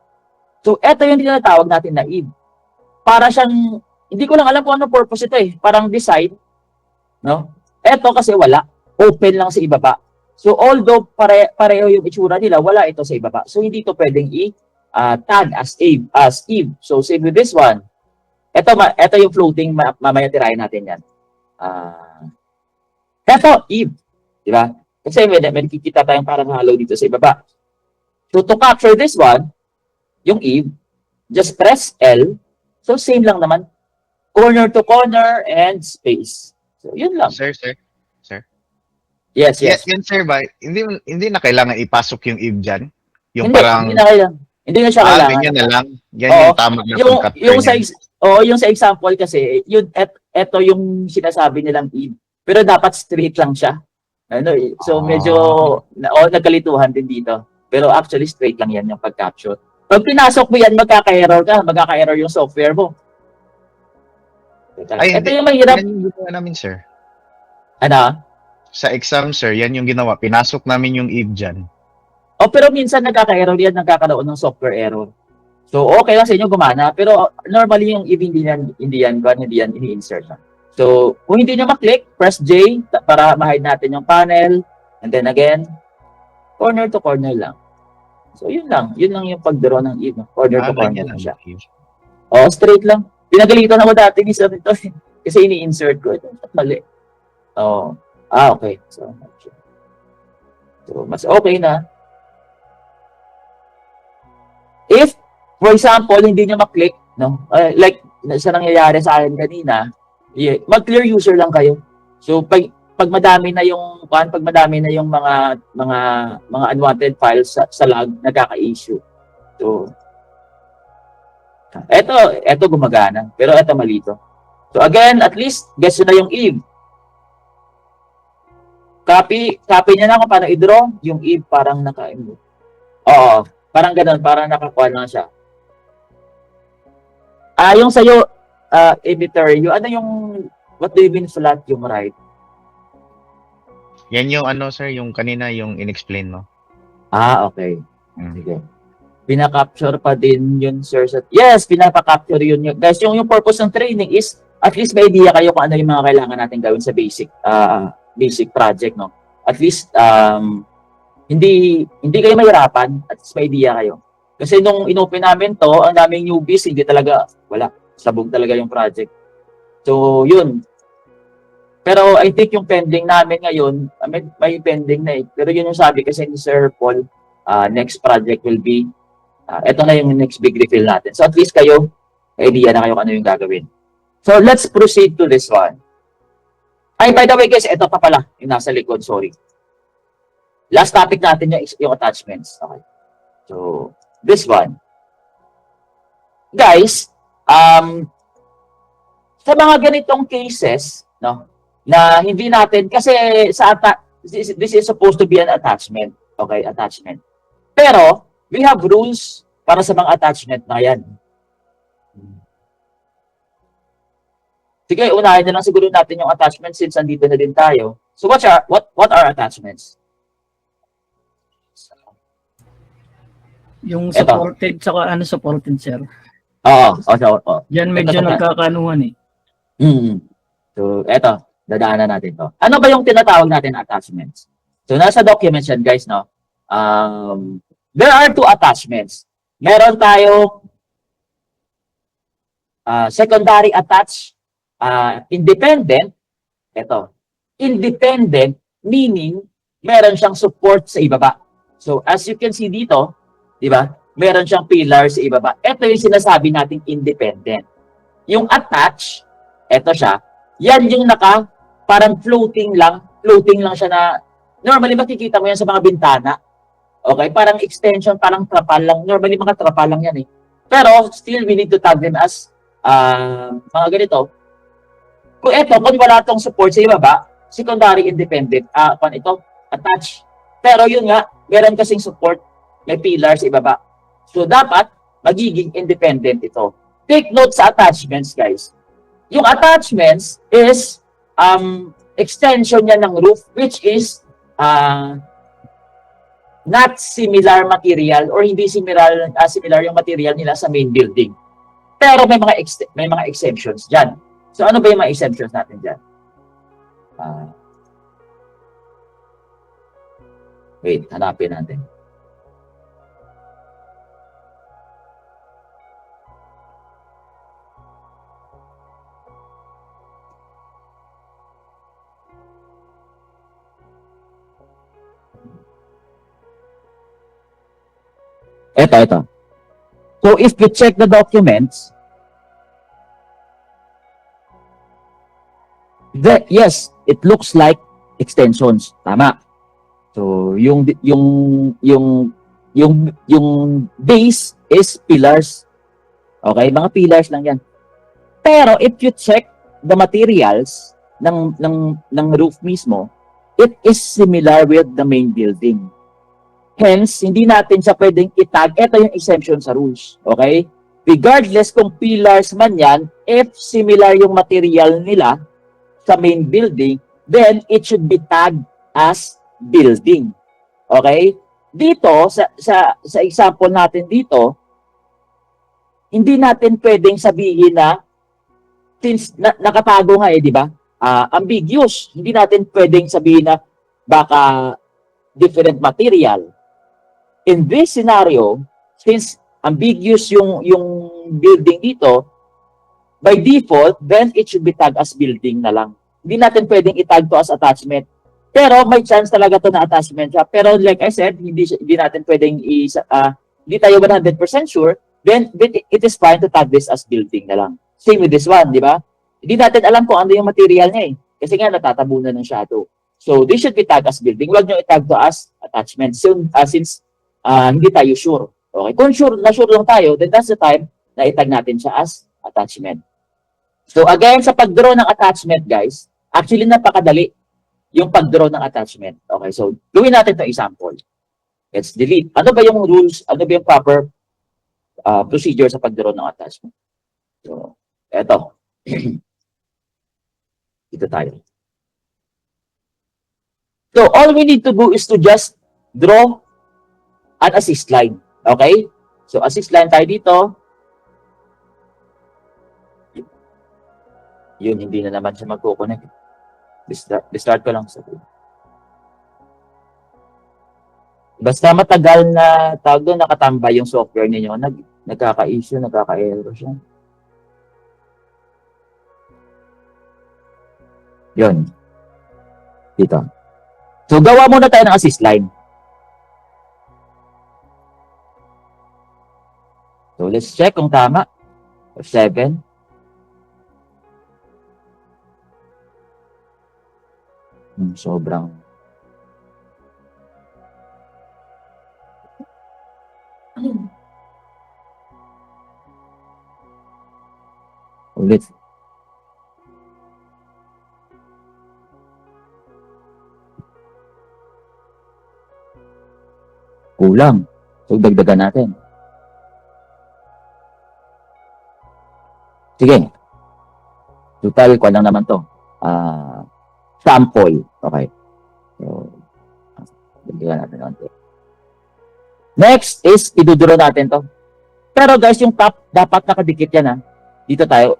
So, eto yung tinatawag natin na Eve. Para siyang, hindi ko lang alam kung ano purpose ito eh. Parang design. No? Eto kasi wala. Open lang sa ibaba. So, although pareho yung itsura nila, wala ito sa ibaba. So, hindi ito pwedeng tag as Eve. So, same with this one. Ito yung floating, mamaya tirahin natin yan. Eto, Eve. Diba? Kasi may nakikita tayong parang hollow dito sa ibaba. So, to capture this one, yung Eve, just press L. So, same lang naman. Corner to corner and space. So, yun lang.
Sir.
Yes.
Yan, sir, ba? Hindi na kailangan ipasok yung Eve dyan? Yung
Hindi,
parang...
hindi na kailangan. Hindi na siya kailangan.
Ganyan na lang. Yan
Oo,
yung tama na pag-capture
yung sa example kasi, eto yung sinasabi nilang Eve. Pero dapat straight lang siya. So, medyo nagkalituhan din dito. Pero actually, straight lang yan yung pag-capture. Pag pinasok mo yan, magkaka-error yung software mo. Ito yung mahirap.
Yan yung ginawa namin, sir.
Ano?
Sa exam, sir, yan yung ginawa. Pinasok namin yung Eve dyan.
Pero minsan nagkaka-error yan, nagkakaroon ng software error. So, okay lang sa inyo gumana. Pero normally yung Eve hindi yan ini-insert. So, kung hindi nyo maklik, press J para ma-hide natin yung panel. And then again, corner to corner lang. So, yun lang. Yun lang yung pag-draw ng Eve. Corner to corner lang siya. Straight lang. Pinagalitan ako dati isa nito kasi ini-insert ko. Ito, mali. Okay. So, mas okay na. If, for example, hindi nyo maklik, no? Like, sa nangyayari sa akin kanina, mag-clear user lang kayo. So, pag madami na yung mga unwanted files sa log, nagkaka-issue. So, eto gumagana. Pero eto malito. So, again, at least, guess na yung Eve. Copy niya na kung paano i-draw. Yung if parang Oo, parang ganun, parang nakakuha lang siya. Yung sa'yo, editor, yung ano yung, what do you mean flat yung right?
Yan yung ano, sir, yung kanina yung in-explain mo.
Okay.
Mm.
Sige. Pinaka-capture pa din yun, sir. Yes, pinapa-capture yun. Guys, yung purpose ng training is at least may idea kayo kung ano yung mga kailangan natin gawin sa basic project, no? At least, hindi kayo mahirapan at least may idea kayo. Kasi nung inopen namin to, ang daming newbies, hindi talaga, wala. Sabog talaga yung project. So, yun. Pero I think yung pending namin ngayon, may pending na eh. Pero yun yung sabi kasi ni Sir Paul, next project will be, ito na yung next big reveal natin. So at least kayo, may idea na kayo kung ano yung gagawin. So let's proceed to this one. Ay, by the way guys, ito pa pala, yung nasa likod, sorry. Last topic natin yung attachments. Okay. So, this one. Guys, sa mga ganitong cases, no, na hindi natin, kasi this is supposed to be an attachment. Okay, attachment. Pero, we have rules para sa mga attachment na yan. Sige, unahin na lang siguro natin yung attachment since andito na din tayo. So, what are attachments?
Yung
Eto.
supported, saka ano supported, sir.
Oo.
Yan medyo
Ito.
nagkakanuhan eh.
So, eto, dadaanan natin to. Ano ba yung tinatawag natin attachments? So, nasa documents yan, guys, no? There are two attachments. Meron tayo secondary attach, independent. Ito, independent meaning meron siyang support sa ibaba. So, as you can see dito, di ba? Meron siyang pillar sa ibaba. Ito yung sinasabi nating independent. Yung attach, ito siya, yan yung parang floating lang siya na, normally makikita mo yan sa mga bintana. Okay? Parang extension, parang trapal lang. Normally mga trapal lang yan eh. Pero, still, we need to tag them as mga ganito. Kung wala tong support sa ibaba, secondary independent, ito, attach. Pero yun nga, meron kasing support, may pillar sa ibaba. So, dapat, magiging independent ito. Take note sa attachments, guys. Yung attachments is extension niya ng roof, which is not similar material or hindi similar yung material nila sa main building. Pero may mga exemptions diyan. So ano ba yung mga exemptions natin diyan? Wait, hanapin natin. Ito. So if you check the documents, yes, it looks like extensions. Tama. So yung base is pillars. Okay, mga pillars lang 'yan. Pero if you check the materials ng roof mismo, it is similar with the main building. Hence, hindi natin siya pwedeng itag. Ito yung exemption sa rules. Okay? Regardless kung pillars man yan, if similar yung material nila sa main building, then it should be tagged as building. Okay? Dito, sa example natin dito, hindi natin pwedeng sabihin na, since nakatago nga di ba? Ambiguous. Hindi natin pwedeng sabihin na baka different material. In this scenario, since ambiguous yung building dito, by default, then it should be tagged as building na lang. Hindi natin pwedeng itag to as attachment. Pero may chance talaga to na attachment siya. Pero like I said, hindi natin pwedeng hindi tayo 100% sure, then it is fine to tag this as building na lang. Same with this one, di ba? Hindi natin alam kung ano yung material niya eh. Kasi nga natatabunan ng shadow. So, this should be tagged as building. Huwag nyo itag to as attachment since hindi tayo sure. Okay? Kung sure lang tayo, then that's the time na itag natin siya as attachment. So again, sa pag-draw ng attachment, guys, actually napakadali. yung pag-draw ng attachment. Okay, so gawin natin itong example. Let's delete. Ano ba yung rules? Ano ba yung proper procedure sa pag-draw ng attachment? So, eto. Dito tayo. So, all we need to do is to just draw an assist line. Okay? So, assist line tayo dito. Yun, hindi na naman siya magkukunik. Restart ko lang sa basta matagal na tawag doon, nakatambay yung software ninyo, nagkaka-issue, nagkaka-error siya. Yun. Dito. So, gawa muna tayo ng assist line. So, let's check kung tama. F7. Sobrang ulit. Kulang. So, dagdagan natin. Sige. Total, ko lang naman to. Sample. Okay. So, dagdagan natin naman. Next is, iduduro natin to. Pero guys, yung top, dapat nakadikit yan ha. Dito tayo.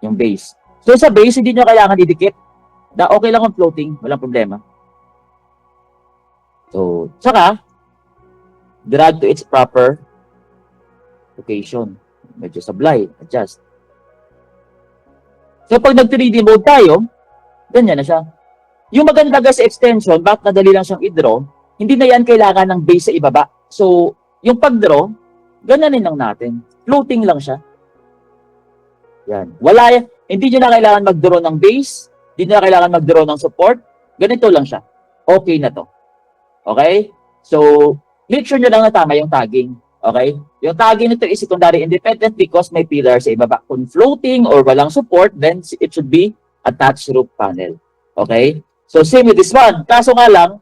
Yung base. So, sa base, hindi nyo kailangan didikit. Okay lang ang floating. Walang problema. So, saka, drag to its proper location. Medyo sablay. Adjust. So, pag nag-3D mode tayo, ganyan na siya. Yung maganda guys sa extension, bakit nadali lang siyang i-draw, hindi na yan kailangan ng base sa ibaba. So, yung pag-draw, gananin lang natin. Floating lang siya. Yan. Wala yan. Hindi nyo na kailangan mag-draw ng base. Hindi nyo na kailangan mag-draw ng support. Ganito lang siya. Okay na to. Okay? So, make sure nyo lang na tama yung tagging. Okay? Yung tagging nito is secondary independent because may pillar sa ibaba. Kung floating or walang support, then it should be attached roof panel. Okay? So, same with this one. Kaso nga lang,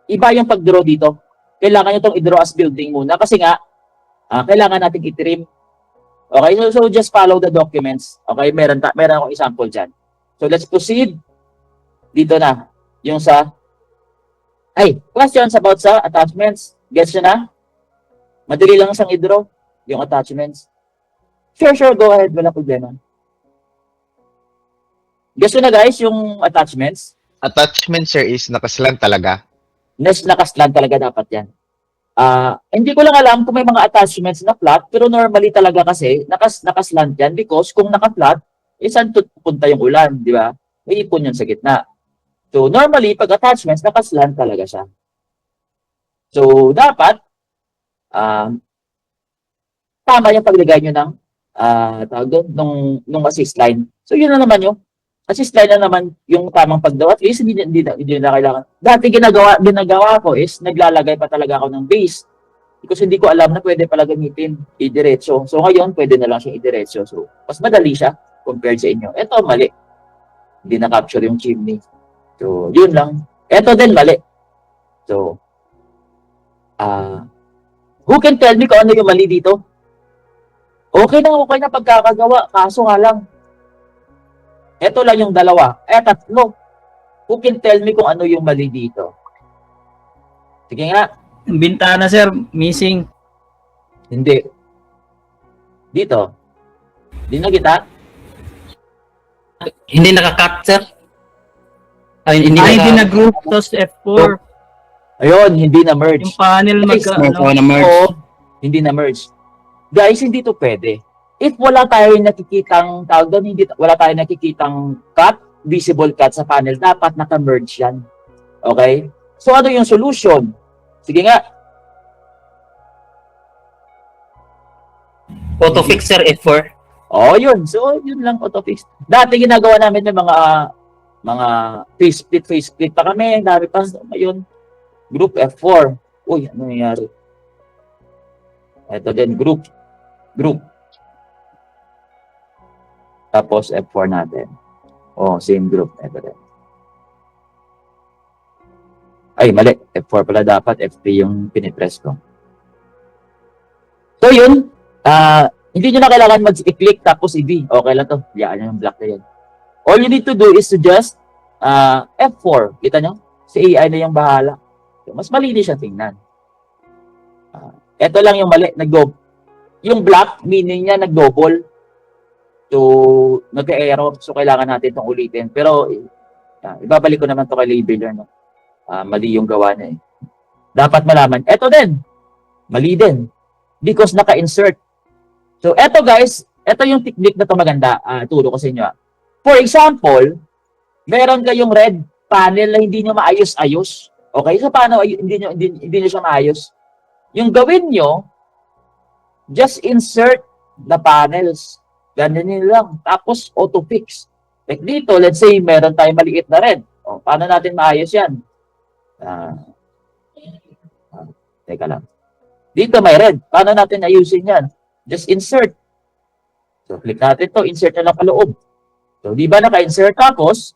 iba yung pag-draw dito. Kailangan nyo itong i-draw as building muna kasi nga, kailangan natin i-trim. Okay? So, just follow the documents. Okay? Meron akong example dyan. So, let's proceed. Dito na. Yung sa questions about sa attachments. Gets nyo na? Madali lang siyang i-draw. Yung attachments. Sure. Go ahead. Wala problema. Gets nyo na guys yung attachments?
Attachment, sir, is nakaslant talaga.
Nakaslant talaga dapat yan. Hindi ko lang alam kung may mga attachments na flat, pero normally talaga kasi nakaslant yan because kung naka-flat, saan pupunta yung ulan, di ba? May ipon yun sa gitna. So, normally, pag attachments, nakaslant talaga siya. So, dapat, tama yung paglagay nyo ng, tawag doon, nung assist line. So, yun na naman yung, assist line na naman yung tamang pagdaw. At least, hindi na kailangan. Dati ginagawa ko is, naglalagay pa talaga ako ng base. Because hindi ko alam na pwede pala gamitin i-diretso. So, ngayon, pwede na lang siya i-diretso. So, mas madali siya compared sa inyo. Ito, mali. Hindi na-capture yung chimney. So, yun lang. Ito din, mali. So, who can tell me kung ano yung mali dito? Okay na pagkakagawa. Kaso nga lang, ito lang yung dalawa. Tatlo. Who can tell me kung ano yung mali dito? Sige nga.
Yung bintana, sir, missing.
Hindi. Dito. Hindi na kita?
Hindi naka-cut, sir. Ay, hindi
Hindi na-group, tapos F4.
Ayun, hindi na-merge.
Yung panel
Oo, hindi na-merge. Guys, hindi to pwede. If wala tayong nakikitang, tawag doon, wala tayong nakikitang cut, visible cut sa panel, dapat naka-merge yan. Okay? So, ano yung solution? Sige nga.
Auto-fix, sir, F4.
Yun. So, yun lang, auto-fix. Dati ginagawa namin ng mga face split pa kami. Dami pa. Ngayon, group F4. Uy, ano nangyari? Ito din, group. Tapos F4 natin. Oh, same group. Ito rin. Ay, mali. F4 pala dapat. F3 yung pinipress ko. So, yun. Hindi nyo na kailangan mag-click tapos i-V. Okay lang to. Biyaan nyo yung block na yan. All you need to do is to just F4. Kita nyo? Si AI na yung bahala. So, mas malinis siya tingnan. Ito lang yung mali. Yung black, meaning niya nag-double. So, nag-error. So, kailangan natin itong ulitin. Pero, ibabalik ko naman to kay labeler. No? Mali yung gawa niya eh. Dapat malaman. Ito din. Mali din. Because naka-insert. So, eto guys, ito yung technique na to maganda. Turo ko sa inyo. For example, meron kayong red panel na hindi nyo maayos-ayos. Okay? So, paano hindi nyo siya maayos? Yung gawin nyo, just insert the panels. Ganyan nyo lang. Tapos, auto-fix. Like dito, let's say, meron tayong maliit na red. O, paano natin maayos yan? Teka lang. Dito may red. Paano natin ayusin yan? Just insert. So, click natin to. Insert na lang kaloob. So, di ba naka-insert? Tapos,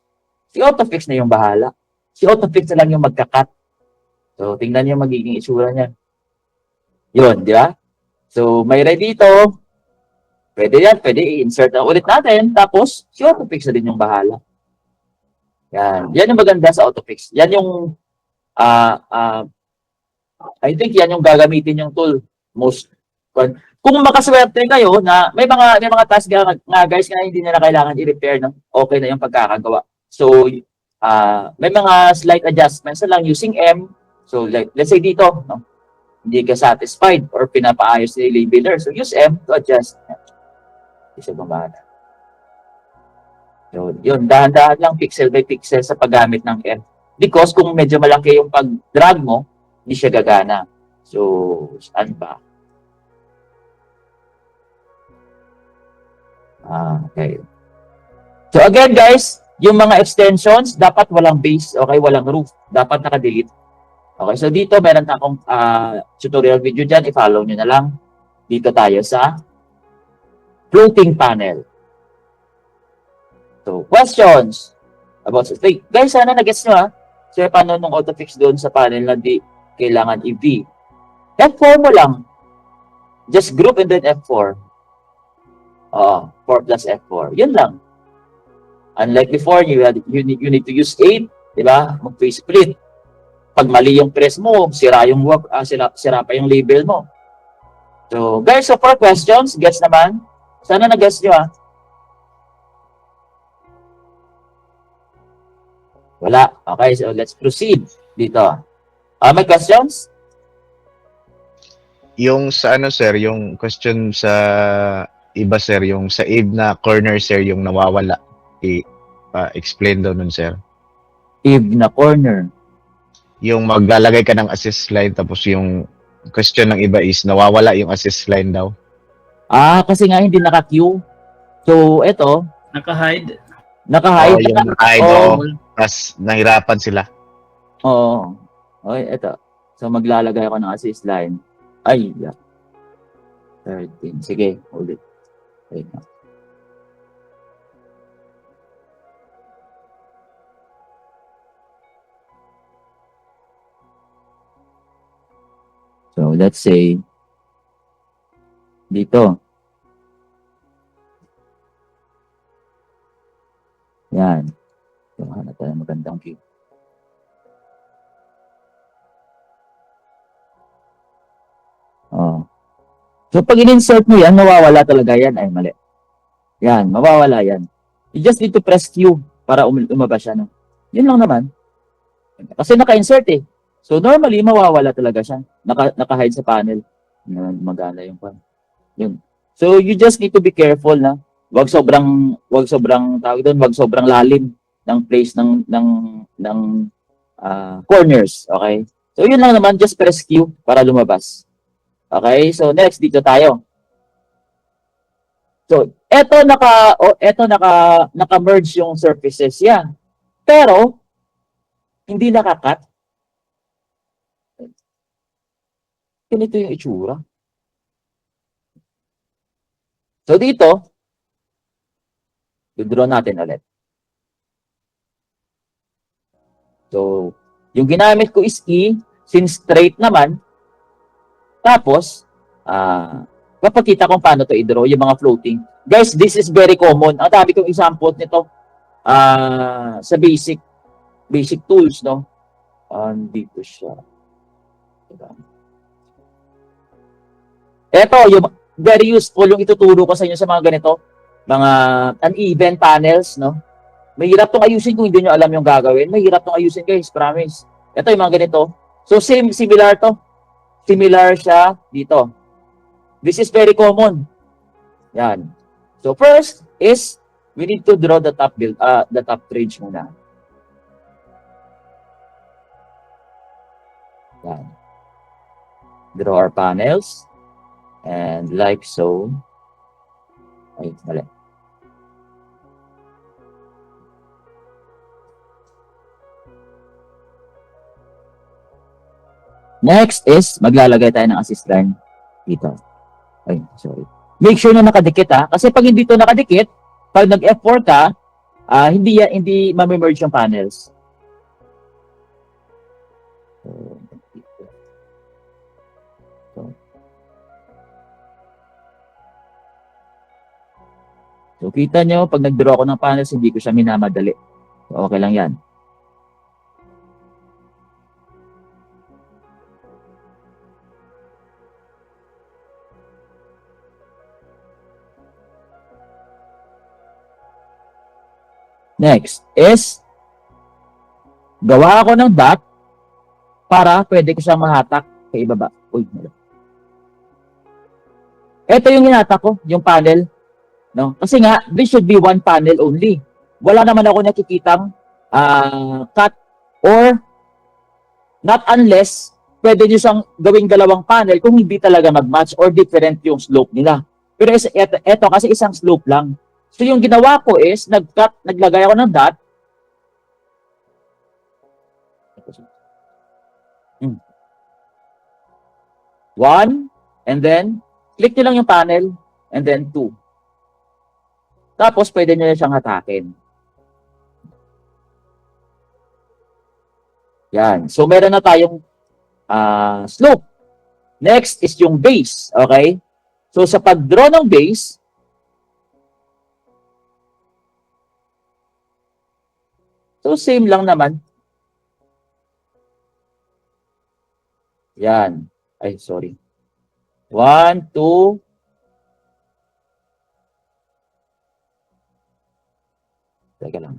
si AutoFix na yung bahala. Si AutoFix na lang yung magka-cut. So, tingnan niyo magiging itsura niya. Yun, di ba? So, may red dito. Pwede yan. Pwede i-insert na ulit natin. Tapos, si AutoFix na din yung bahala. Yan. Yan yung maganda sa AutoFix. Yan yung I think yan yung gagamitin yung tool most. Kung makaswerte kayo na may mga task nga guys na hindi na kailangan i-repair, no? Okay na yung pagkakagawa. So may mga slight adjustments na lang using M. So like, let's say dito, no? Hindi ka satisfied or pinapaayos ni labeler. So use M to adjust. Isa bumana. So yun, dahan-dahan lang pixel by pixel sa paggamit ng M. Because kung medyo malaki yung pag-drag mo, hindi siya gagana. So, saan ba? Okay. So, again guys, yung mga extensions, dapat walang base, okay? Walang roof. Dapat naka-delete. Okay, so dito meron na akong tutorial video dyan. I-follow nyo na lang. Dito tayo sa floating panel. So, questions about this. Guys, sana nag-gets nyo ha? So, paano nung auto-fix doon sa panel na di kailangan i-V? F4 mo lang. Just group and then F4. 4 plus F4. Yun lang. Unlike before, you need to use 8, di ba? Mag-face split. Pag mali yung press mo, sira pa yung label mo. So, guys, so for questions, gets naman. Sana nag-gets nyo ha? Wala. Okay, so let's proceed dito. May questions?
Yung sa ano sir, yung question sa iba sir, yung sa Eve na corner sir, yung nawawala. Explain daw nun sir.
Eve na corner.
Yung maglalagay ka ng assist line tapos yung question ng iba is nawawala yung assist line daw.
Kasi nga hindi naka-queue. So, eto,
Naka-hide.
naka-hide.
Yung hide, tas nahirapan sila.
Oo. Okay, eto. So, maglalagay ako ng assist line. Ay, yeah. 13. Sige, ulit. Wait na. So, let's say, dito. Yan. So, hanap tayo ng magandang view. So, pag in-insert mo yan, mawawala talaga yan. Ay, mali. Yan, mawawala yan. You just need to press Q para umabas siya. No? Yun lang naman. Kasi naka-insert eh. So, normally, mawawala talaga siya. Naka-hide sa panel. Magana yung pan. Yun. So, you just need to be careful na wag sobrang tawag doon, wag sobrang lalim ng place ng corners. Okay? So, yun lang naman. Just press Q para lumabas. Okay, so next dito tayo. So, eto naka-merge yung surfaces yan. Pero hindi naka-cut. Ganito yung itsura. So dito, i-draw natin ulit. So, yung ginamit ko is E, since straight naman, tapos, papakita kung paano to i-draw, yung mga floating. Guys, this is very common. Ang dami kong example nito sa basic tools, no? Dito siya. Ito, yung very useful, yung ituturo ko sa inyo sa mga ganito, mga uneven panels, no? Mahirap tong ayusin kung hindi nyo alam yung gagawin. Mahirap tong ayusin, guys, promise. Ito yung mga ganito. So, similar to. Similar siya dito. This is very common. Yan. So, first is, we need to draw the top range muna. Yan. Draw our panels. And like so. Ay, mali. Next is, maglalagay tayo ng assist line dito. Ay, sorry. Make sure na nakadikit ha. Kasi pag hindi to nakadikit, pag nag-F4 ka, hindi ma-merge yung panels. So, kita nyo, pag nag-draw ako ng panels, hindi ko siya minamadali. So, okay lang yan. Next is, gawa ako ng dot para pwede ko siyang mahatak sa ibaba. Uy, ito yung hinatak ko, yung panel. No? Kasi nga, this should be one panel only. Wala naman ako nakikitang cut or not unless pwede nyo siyang gawing dalawang panel kung hindi talaga mag-match or different yung slope nila. Pero ito kasi isang slope lang. So yung ginawa ko is, naglagay ako ng dot. One, and then, click nyo lang yung panel, and then 2. Tapos, pwede nyo siyang hatakin. Yan. So, meron na tayong slope. Next is yung base. Okay? So, sa pag-draw ng base, so, same lang naman. Yan. Ay, sorry. 1, 2. Teka lang.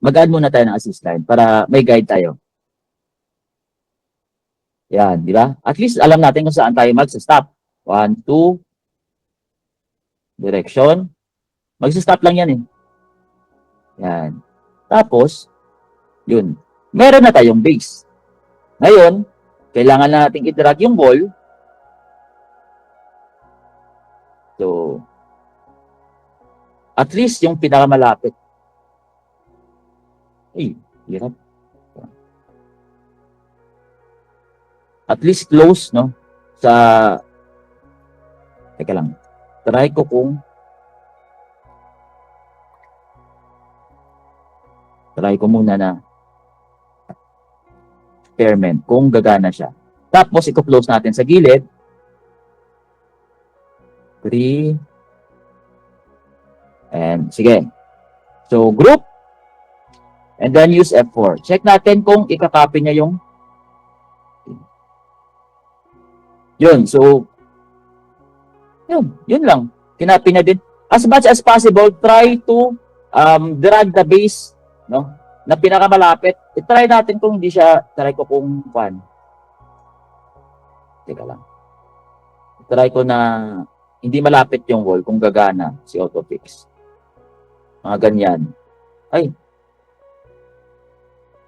Mag-add muna tayo ng assist line para may guide tayo. Yan, di ba? At least alam natin kung saan tayo mag-stop. 1, 2. Direction. Mag-stop lang yan eh. Yan. Tapos, yun. Meron na tayong base. Ngayon, kailangan na natin i-drag yung ball. So, at least yung pinakamalapit. Ay, hirap. At least close, no? Teka lang. Try ko muna na experiment kung gagana siya. Tapos, i-close natin sa gilid. 3. And, sige. So, group. And then, use F4. Check natin kung ikakopy niya yung yun. So, yun lang. Kinopy niya din. As much as possible, try to drag the base, no? Na pinakamalapit. I-try natin kung hindi siya, try ko kung teka lang. I-try ko na hindi malapit yung wall kung gagana si autofix. Mga ganyan. Ay.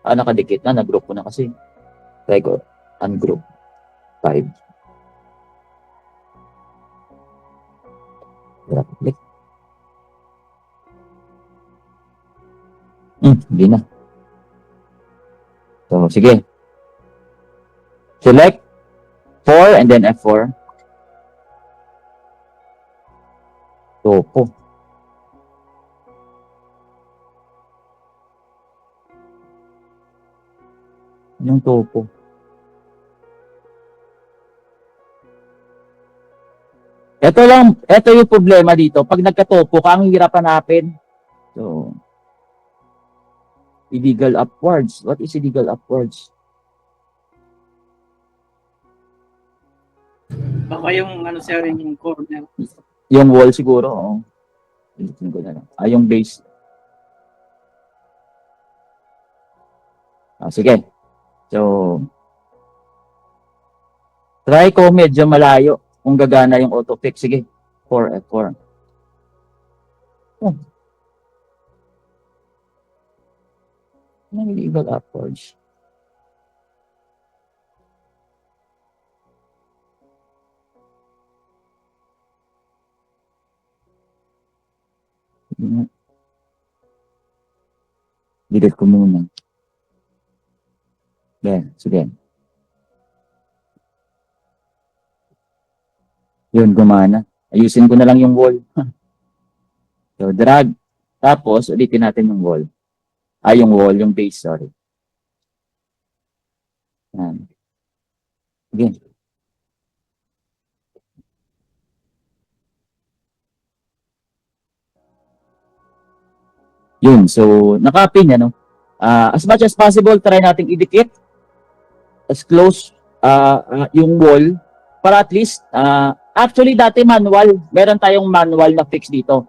Nakadikit na. Nag-group ko na kasi. Try ko. Ungroup. 5. Click. Hindi na. So, sige. Select 4 and then F4. Topo. Yung topo. Ito yung problema dito. Pag nagkatopo ka, ang hirap hanapin. So, illegal upwards. What is illegal upwards?
Baka yung ano sir, yung corner.
Yung wall siguro. Oo. Ilitin ko na lang. Yung base. Sige. So, try ko medyo malayo kung gagana yung autopic. Sige. 4 F4. Oh. Illegal upwards. Delete ko muna. Sige. Yun, gumana. Ayusin ko na lang yung wall. So, drag. Tapos, ulitin natin yung wall. Yung wall, yung base, sorry. Yan. Again. Yun, so, nakapin niya, no? As much as possible, try nating idikit as close yung wall para at least, actually dati manual, meron tayong manual na fix dito.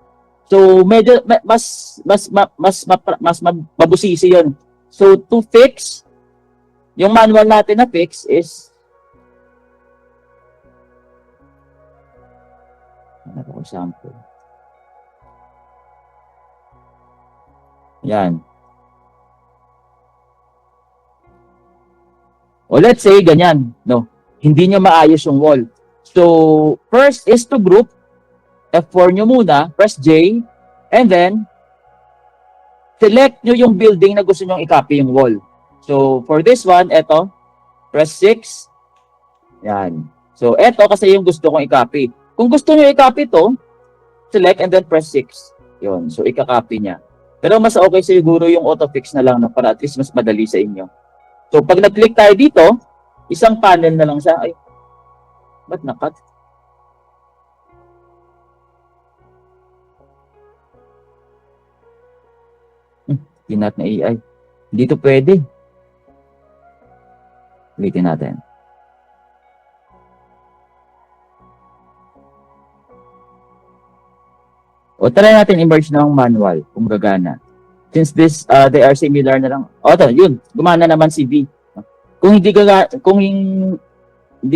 So medyo mas mabusisi 'yon. So to fix yung manual natin na fix is ano example. Yan. O let's say ganyan, no. Hindi nyo maayos yung wall. So first is to group. F4 nyo muna, press J, and then select nyo yung building na gusto nyo i-copy yung wall. So for this one, eto, press 6. Yan. So eto kasi yung gusto kong i-copy. Kung gusto nyo i-copy to, select and then press 6. Yun. So ika-copy niya. Pero mas okay siguro yung auto-fix na lang na para at least mas madali sa inyo. So pag nag-click tayo dito, isang panel na lang siya. Ay, ba't nakat? Pinat na AI. Dito pwede. Ulitin natin. O try natin i-merge ng manual kung gagana. Since this, they are similar na lang. O ito, yun. Gumana naman si V. Kung hindi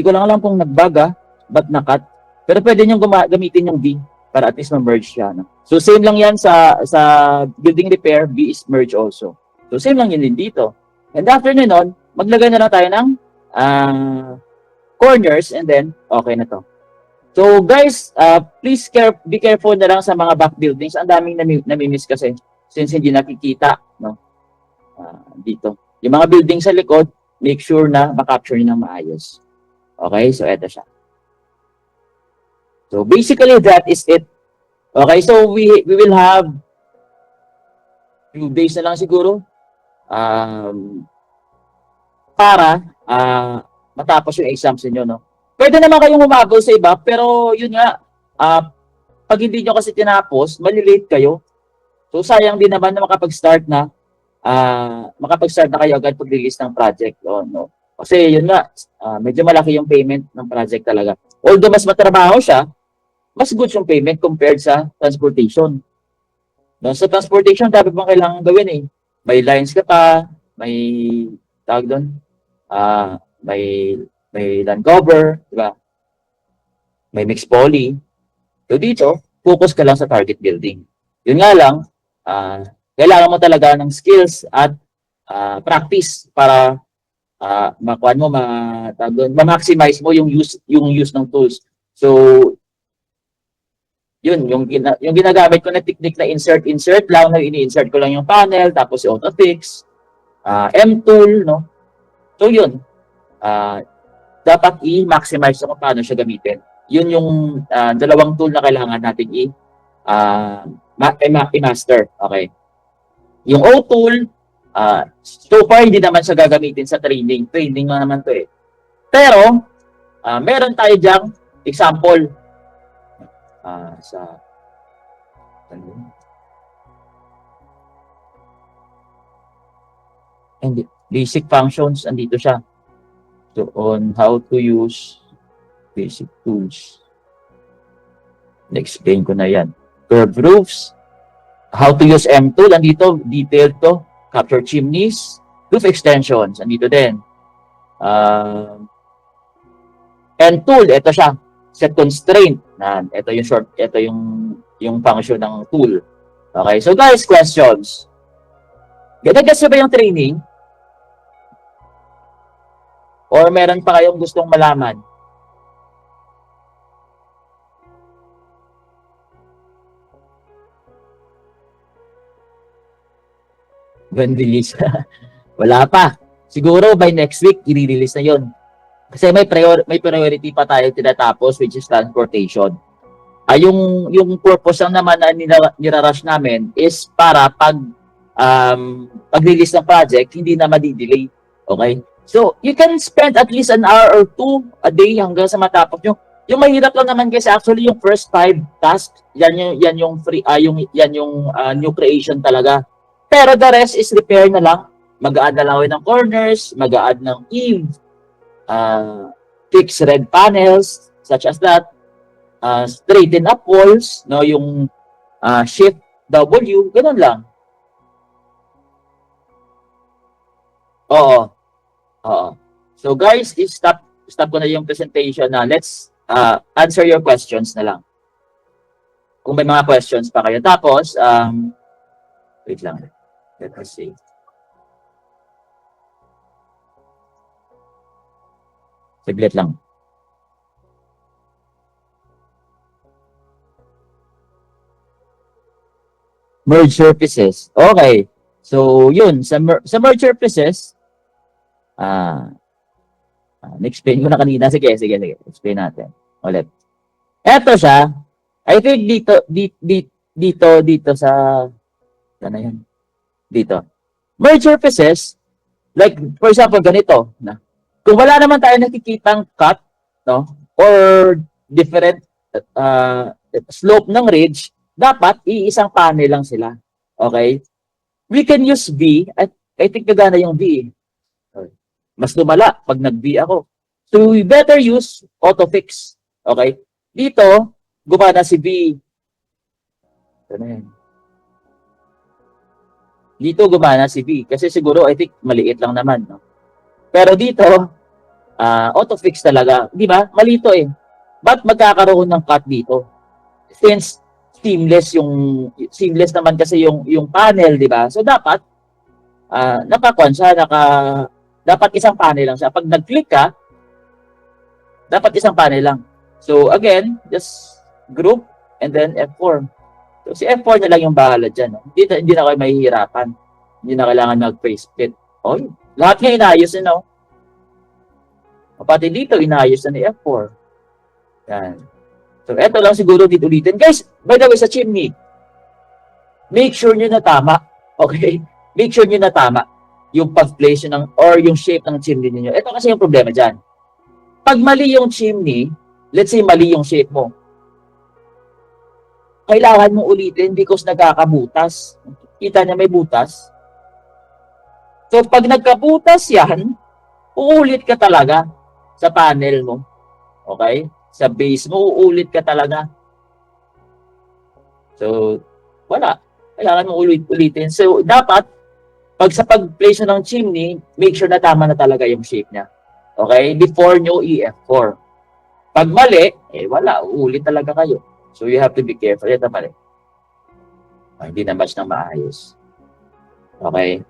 ko lang alam kung nagbaga, ba't nakat. Pero pwede nyo gamitin yung V para at least ma-merge siya. No? So same lang yan sa building repair, V is merge also. So same lang yun din dito. And after nun, maglagay na lang tayo ng corners and then okay na to. So guys, please be careful na lang sa mga back buildings. Ang daming nami-miss kasi since hindi nakikita, no? Dito. Yung mga building sa likod, make sure na makapture nyo ng maayos. Okay, so eto siya. So basically that is it. Okay, so we will have few days na lang siguro para matapos yung exams niyo, no. Pwede naman kayong humabol sa iba, pero yun nga, pag hindi nyo kasi tinapos, malilate kayo. So sayang din naman na makapag-start na kayo agad pag-release ng project, no. Kasi yun nga, medyo malaki yung payment ng project talaga. Although mas matrabaho siya, mas good yung payment compared sa transportation. No, sa transportation, dapat bang kailangan gawin eh. May lines ka pa, may tawag doon, may land cover, di ba? May mixed poly. So dito, focus ka lang sa target building. Yun nga lang, kailangan mo talaga ng skills at practice para makuha mo, ma-maximize mo yung use ng tools. So yun, yung ginagamit ko na technique na insert lang, na ini-insert ko lang yung panel, tapos yung auto-fix, M-tool, no? So yun, dapat i-maximize kung paano siya gamitin. Yun yung dalawang tool na kailangan natin i-master, okay? Yung O-tool, So far, hindi naman siya gagamitin sa training. Training na naman to eh. Pero, meron tayo dyang example. And basic functions, andito siya. So, on how to use basic tools. Na-explain ko na yan. Curve roofs, how to use M-tool, andito, detailed to. Capture chimneys, roof extensions, andito din. End tool, ito siya. Set constraint. Ito yung short, ito yung function ng tool. Okay, so guys, questions. Ganda-ganda ba yung training? Or meron pa kayong gustong malaman? When release? Wala pa. Siguro by next week, i-release na yon. Kasi may priority pa tayo tinatapos, which is transportation. Yung purpose lang naman na nirarush namin is para pag-release ng project, hindi na madidelay. Okay? So, you can spend at least an hour or 2 a day hanggang sa matapos nyo. Yung mahirap lang naman kasi actually yung first 5 tasks, yan yung new creation talaga. Pero the rest is repair na lang. Mag-a-add na lang ng corners, mag-a-add ng eave, fix red panels, such as that, straighten up walls, no, yung shift W, ganun lang. Oo. So guys, stop ko na yung presentation na. Let's answer your questions na lang. Kung may mga questions pa kayo. Tapos, wait lang. Let us see. Saglit lang. Merge surfaces. Okay. So, yun. Sa merge surfaces, na-explain ko na kanina. Sige. Explain natin. Ulit. Eto siya. I think dito sa, ano yan? Dito. Merge surfaces, like, for example, ganito. Kung wala naman tayo nakikitang cut, no, or different slope ng ridge, dapat iisang panel lang sila. Okay? We can use V. I think nagana yung V. Mas lumala pag nag-V ako. So, we better use auto-fix. Okay? Dito, gumana si V. Ito na yan. Dito gumana si V. Kasi siguro, I think, maliit lang naman. No? Pero dito, auto-fix talaga. Di ba? Malito eh. Ba't magkakaroon ng cut dito? Since seamless naman kasi yung panel, di ba? So, dapat, nakakuan siya, dapat isang panel lang siya. Pag nag-click ka, dapat isang panel lang. So, again, just group and then F4. So, si F4 na lang yung bahala dyan. No? Hindi na kayo mahihirapan. Hindi na kailangan mag-face fit. Oh, lahat nga inayos yun, no? Pati dito, inayos na ni F4. Yan. So, eto lang siguro dito ulitin. Guys, by the way, sa chimney, make sure nyo na tama. Okay? Make sure nyo na tama yung pag-place or yung shape ng chimney niyo. Ito kasi yung problema dyan. Pag mali yung chimney, let's say mali yung shape mo, kailangan mo ulitin because nagkakabutas. Kita niya may butas. So, pag nagkabutas yan, uulit ka talaga sa panel mo. Okay? Sa base mo, uulit ka talaga. So, wala. Kailangan mo ulitin. So, dapat, pag sa pag-place ng chimney, make sure na tama na talaga yung shape niya. Okay? Before nyo i-F4. Pag mali, wala. Uulit talaga kayo. So, you have to be careful. Ito mali. Hindi na match ng maayos. Okay?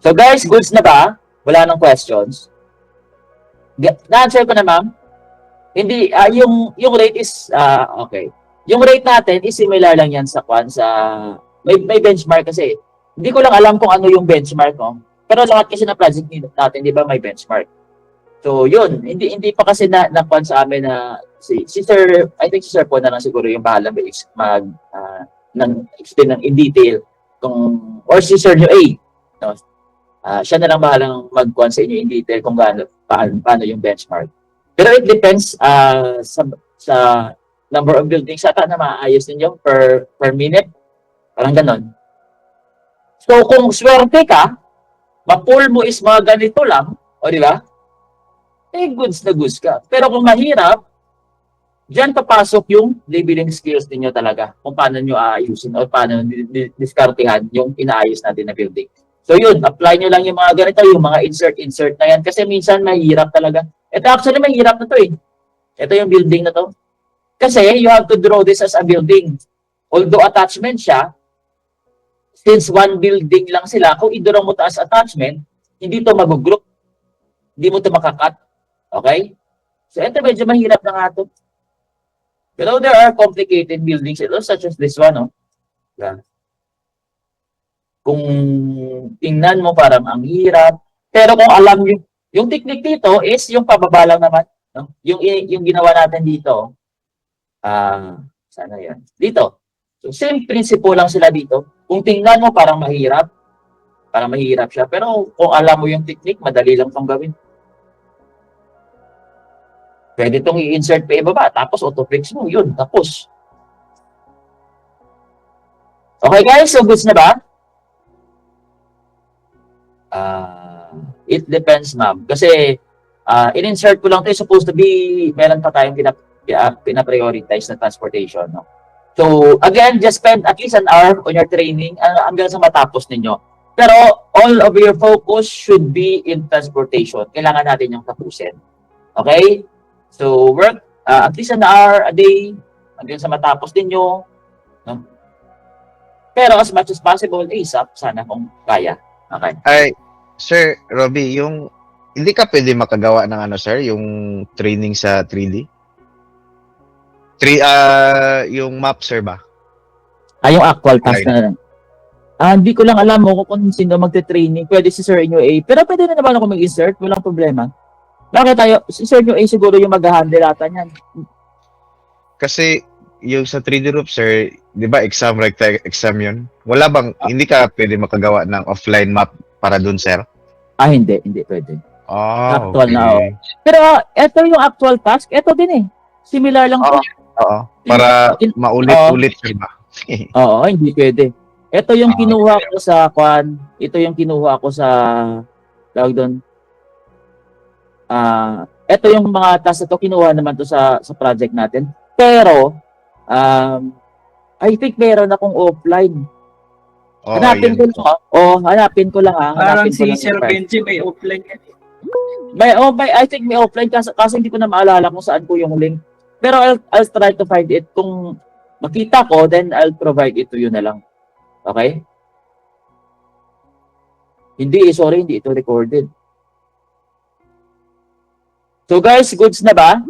So, guys, goods na ba? Wala nang questions? Na-answer ko na, ma'am? Hindi, yung rate is, okay. Yung rate natin is similar lang yan sa may benchmark kasi. Hindi ko lang alam kung ano yung benchmark, no? Pero lahat kasi na project natin, di ba, may benchmark. So, yun. Hindi pa kasi na-kwan sa amin na si Sir, I think si Sir po na lang siguro yung bahala explain in detail or si Sir nyo A. No? Siya na lang bahalang mag-kuhan sa inyo in detail kung paano yung benchmark. Pero it depends sa number of buildings ata na maayos ninyo per minute. Parang ganon. So, kung swerte ka, ma-pull mo is mga ganito lang, o di ba? Eh, goods na goods ka. Pero kung mahirap, diyan papasok yung labeling skills ninyo talaga. Kung paano nyo aayusin o paano diskartehan yung inaayos natin na building. So yun, apply nyo lang yung mga ganito, yung mga insert na yan. Kasi minsan mahirap talaga. Ito actually mahirap na to eh. Ito yung building na to. Kasi you have to draw this as a building. Although attachment siya, since one building lang sila, kung i-draw mo to as attachment, hindi to mag-group. Hindi mo to makakat. Okay? So ito medyo mahirap na nga to. Pero there are complicated buildings ito, such as this one, no? Yeah. Kung tingnan mo parang ang hirap. Pero kung alam nyo, yung technique dito is yung pababa lang naman. No? Yung ginawa natin dito. Sana yan. Dito. So, same principle lang sila dito. Kung tingnan mo parang mahirap siya. Pero kung alam mo yung technique, madali lang itong gawin. Pwede itong i-insert pa ibaba, tapos auto-fix mo. Yun, tapos. Okay guys, so goods na ba? It depends, ma'am. Kasi, in-insert ko lang ito, supposed to be, meron pa tayong pinaprioritize na transportation. No? So, again, just spend at least an hour on your training hanggang sa matapos ninyo. Pero, all of your focus should be in transportation. Kailangan natin yung tapusin. Okay? So, work at least an hour a day hanggang sa matapos ninyo. No? Pero, as much as possible, ASAP, sana kung kaya. Okay.
Ay, Sir Robbie, hindi ka pwede makagawa ng ano, sir, yung training sa 3D? Yung map, sir ba?
Yung actual task na lang. Hindi ko lang alam mo kung sino magte-training. Pwede si Sir Inyo A. Pero pwede na naman ako mag-insert. Walang problema. Bakit tayo? Si Sir Inyo A siguro yung mag-handle ata niyan.
Kasi yung sa 3D roof, sir, di ba exam exam yun? Wala bang, hindi ka pwede makagawa ng offline map para dun, sir?
Hindi pwede. Actual
okay.
na, oh. Pero ito yung actual task, ito din eh. Similar lang to.
Oo. Para maulit-ulit, sir ba?
Oo, hindi pwede. Ito yung kinuha ko sa ito yung kinuha ko sa tawag doon. Ito yung mga task na to, kinuha naman to sa project natin. Pero I think meron akong offline. Hanapin ko lang. Hanapin ko lang ha.
Parang
Hanapin ko
si
lang
Sir
yung file.
Benji may offline yan.
I think may offline kasi hindi ko na maalala kung saan ko yung link. Pero I'll try to find it. Kung makita ko, then I'll provide it to you na lang. Okay? Hindi ito recorded. So guys, goods na ba?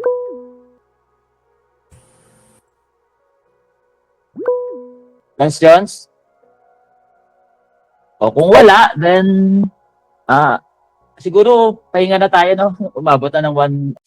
Questions? O kung wala, then siguro pahinga na tayo, no? Umabot na ng 1